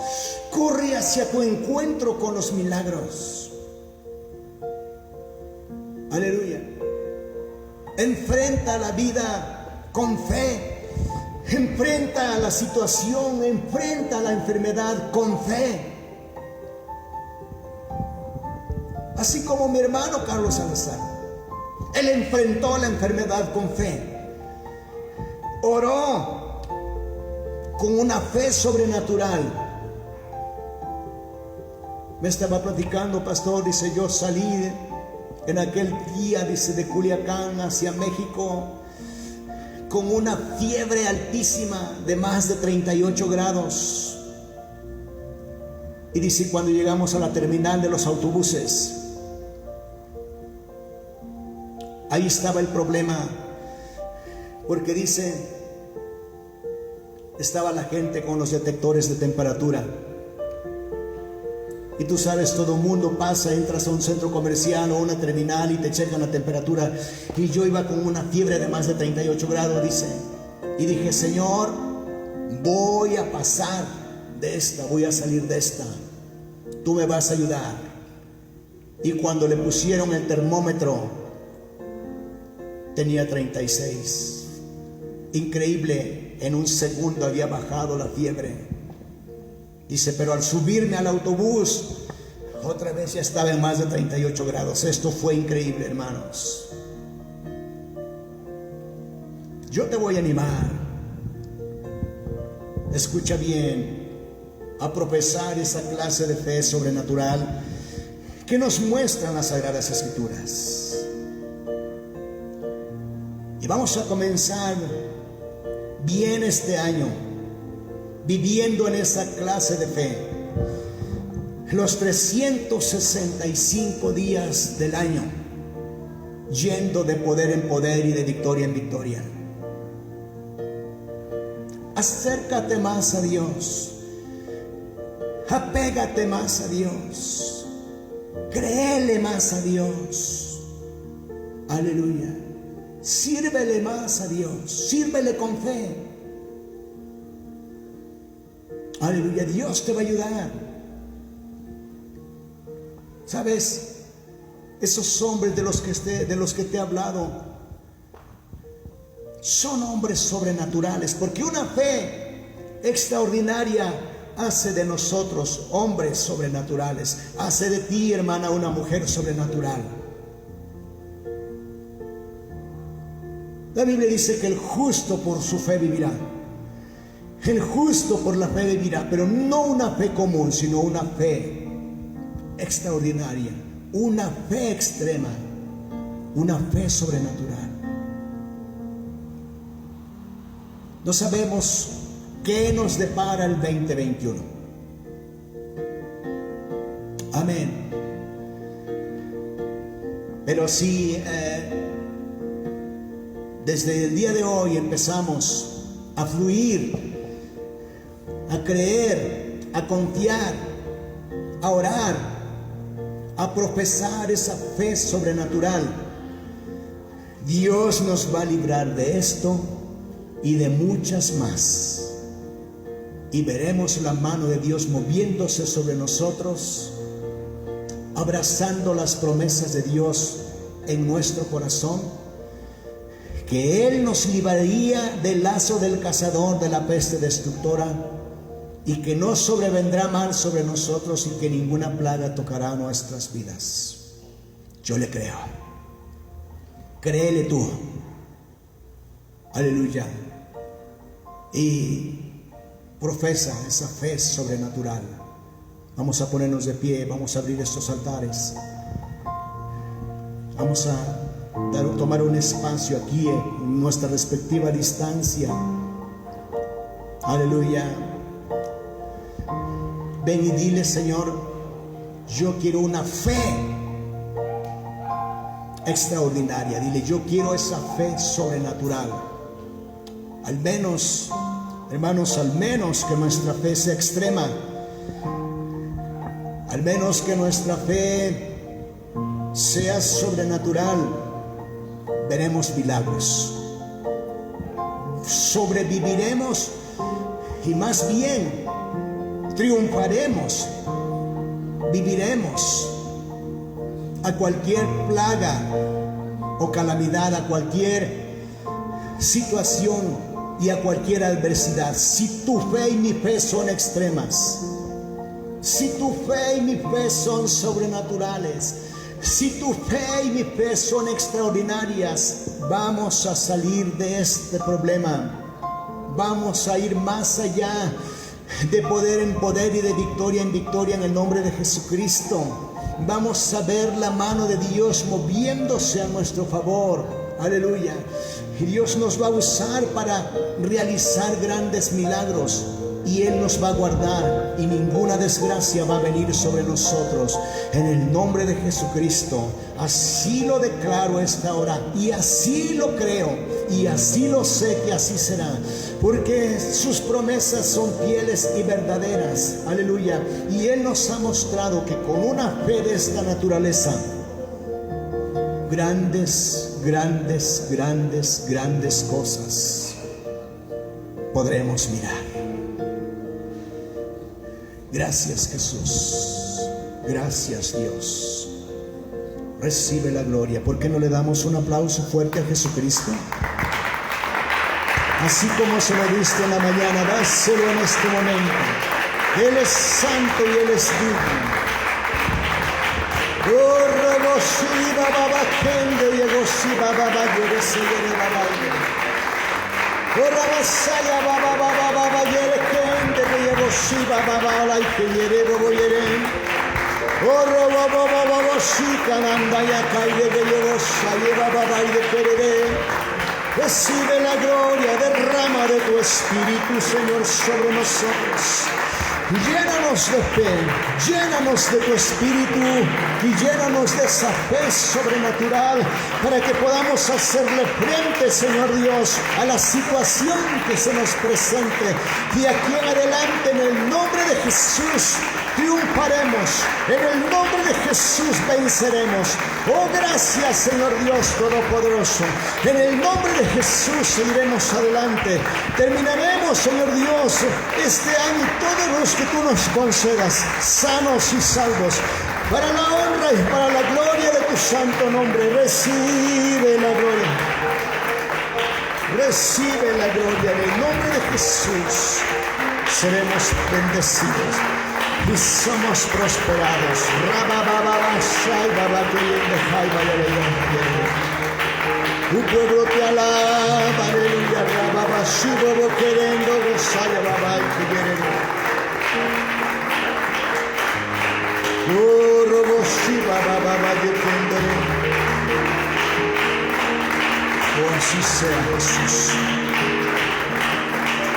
Speaker 1: Corre hacia tu encuentro con los milagros. Aleluya. Enfrenta la vida con fe. Enfrenta la situación, enfrenta la enfermedad con fe. Así como mi hermano Carlos Salazar. Él enfrentó la enfermedad con fe. Oró con una fe sobrenatural. Me estaba platicando, pastor, dice, yo salí en aquel día, dice, de Culiacán hacia México con una fiebre altísima de más de 38 grados. Y dice, cuando llegamos a la terminal de los autobuses, ahí estaba el problema. Porque dice, estaba la gente con los detectores de temperatura. Y tú sabes, todo el mundo pasa, entras a un centro comercial o una terminal y te checan la temperatura. Y yo iba con una fiebre de más de 38 grados, dice. Y dije, Señor, voy a pasar de esta, voy a salir de esta. Tú me vas a ayudar. Y cuando le pusieron el termómetro, tenía 36. Increíble, en un segundo había bajado la fiebre. Dice, pero al subirme al autobús, otra vez ya estaba en más de 38 grados. Esto fue increíble, hermanos. Yo te voy a animar, escucha bien, a profesar esa clase de fe sobrenatural que nos muestran las Sagradas Escrituras. Y vamos a comenzar bien este año, viviendo en esa clase de fe, los 365 días del año, yendo de poder en poder y de victoria en victoria. Acércate más a Dios, apégate más a Dios, créele más a Dios. Aleluya. Sírvele más a Dios, sírvele con fe. Aleluya, Dios te va a ayudar. ¿Sabes? Esos hombres de los que te he hablado son hombres sobrenaturales, porque una fe extraordinaria hace de nosotros hombres sobrenaturales. Hace de ti, hermana, una mujer sobrenatural. La Biblia dice que el justo por su fe vivirá. El justo por la fe vivirá, pero no una fe común, sino una fe extraordinaria, una fe extrema, una fe sobrenatural. No sabemos qué nos depara el 2021. Amén. Pero si desde el día de hoy empezamos a fluir, a creer, a confiar, a orar, a profesar esa fe sobrenatural, Dios nos va a librar de esto y de muchas más. Y veremos la mano de Dios moviéndose sobre nosotros, abrazando las promesas de Dios en nuestro corazón, que Él nos libraría del lazo del cazador, de la peste destructora, y que no sobrevendrá mal sobre nosotros y que ninguna plaga tocará nuestras vidas. Yo le creo. Créele tú. Aleluya. Y profesa esa fe sobrenatural. Vamos a ponernos de pie, vamos a abrir estos altares. Vamos a tomar un espacio aquí en nuestra respectiva distancia. Aleluya. Ven y dile: Señor, yo quiero una fe extraordinaria. Dile: yo quiero esa fe sobrenatural. Al menos, hermanos, al menos que nuestra fe sea extrema. Al menos que nuestra fe sea sobrenatural. Veremos milagros. Sobreviviremos y más bien triunfaremos. Viviremos a cualquier plaga o calamidad, a cualquier situación y a cualquier adversidad. Si tu fe y mi fe son extremas, si tu fe y mi fe son sobrenaturales, si tu fe y mi fe son extraordinarias, vamos a salir de este problema. Vamos a ir más allá, de poder en poder y de victoria en victoria, en el nombre de Jesucristo. Vamos a ver la mano de Dios moviéndose a nuestro favor. Aleluya. Y Dios nos va a usar para realizar grandes milagros. Y Él nos va a guardar y ninguna desgracia va a venir sobre nosotros. En el nombre de Jesucristo. Así lo declaro esta hora. Y así lo creo. Y así lo sé que así será. Porque sus promesas son fieles y verdaderas. Aleluya. Y Él nos ha mostrado que con una fe de esta naturaleza, grandes, grandes, grandes, grandes cosas podremos mirar. Gracias, Jesús. Gracias, Dios. Recibe la gloria. ¿Por qué no le damos un aplauso fuerte a Jesucristo? Así como se lo diste en la mañana, dáselo en este momento. Él es santo y Él es digno. Oh, Roboshiba Baba Kende, Yegoshiba Baba Yereseyere Baba Yere. Oh, Rabasaya Baba Baba Baba Yere Kende, Yegoshiba Baba Laike Yere Bobo Yere. Oh, Robo Bobo Shika Nandaya Kaide, Yegosaya Baba Yere Kerere. Recibe la gloria, derrama de tu Espíritu, Señor, sobre nosotros. Llénanos de fe, llénanos de tu Espíritu y llénanos de esa fe sobrenatural para que podamos hacerle frente, Señor Dios, a la situación que se nos presente. Y aquí en adelante, en el nombre de Jesús, triunfaremos. En el nombre de Jesús venceremos. Oh, gracias, Señor Dios Todopoderoso. En el nombre de Jesús seguiremos adelante. Terminaremos, Señor Dios, este año y todos los que tú nos concedas, sanos y salvos, para la honra y para la gloria de tu santo nombre. Recibe la gloria. Recibe la gloria. En el nombre de Jesús seremos bendecidos y somos prosperados. Tu pueblo te alaba, aleluya. Queriendo gozar, oh, así sea, Jesús.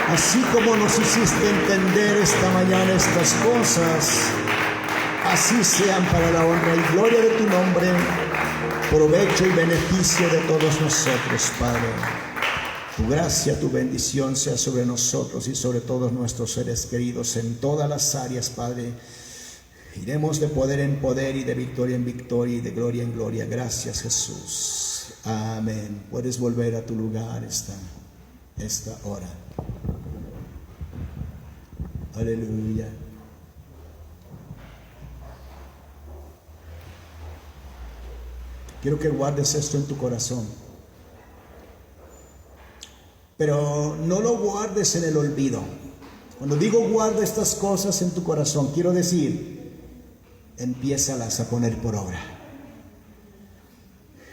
Speaker 1: Así como nos hiciste entender esta mañana estas cosas, así sean para la honra y gloria de tu nombre, provecho y beneficio de todos nosotros, Padre. Tu gracia, tu bendición sea sobre nosotros y sobre todos nuestros seres queridos en todas las áreas, Padre. Iremos de poder en poder y de victoria en victoria y de gloria en gloria. Gracias, Jesús. Amén. Puedes volver a tu lugar esta hora. Aleluya. Quiero que guardes esto en tu corazón. Pero no lo guardes en el olvido. Cuando digo guarda estas cosas en tu corazón, quiero decir, empiézalas a poner por obra.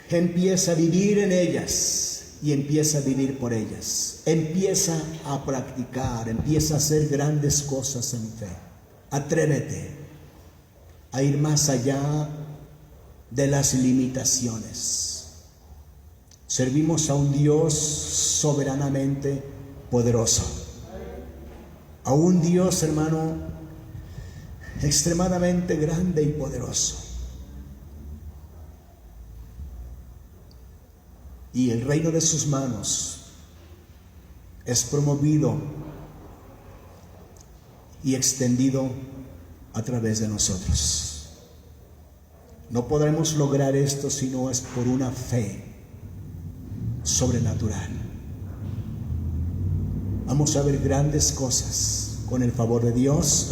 Speaker 1: Empieza a vivir en ellas y empieza a vivir por ellas. Empieza a practicar, empieza a hacer grandes cosas en fe. Atrévete a ir más allá de las limitaciones. Servimos a un Dios soberanamente poderoso. A un Dios, hermano, extremadamente grande y poderoso. Y el reino de sus manos es promovido y extendido a través de nosotros. No podremos lograr esto si no es por una fe sobrenatural. Vamos a ver grandes cosas con el favor de Dios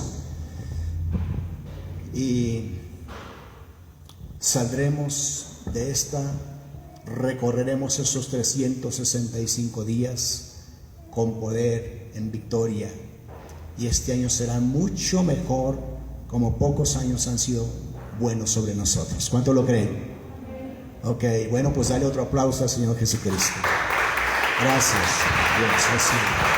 Speaker 1: y saldremos de esta, recorreremos esos 365 días con poder en victoria, y este año será mucho mejor, como pocos años han sido buenos sobre nosotros. ¿Cuánto lo creen? Ok, bueno, pues dale otro aplauso al Señor Jesucristo. Gracias, Dios.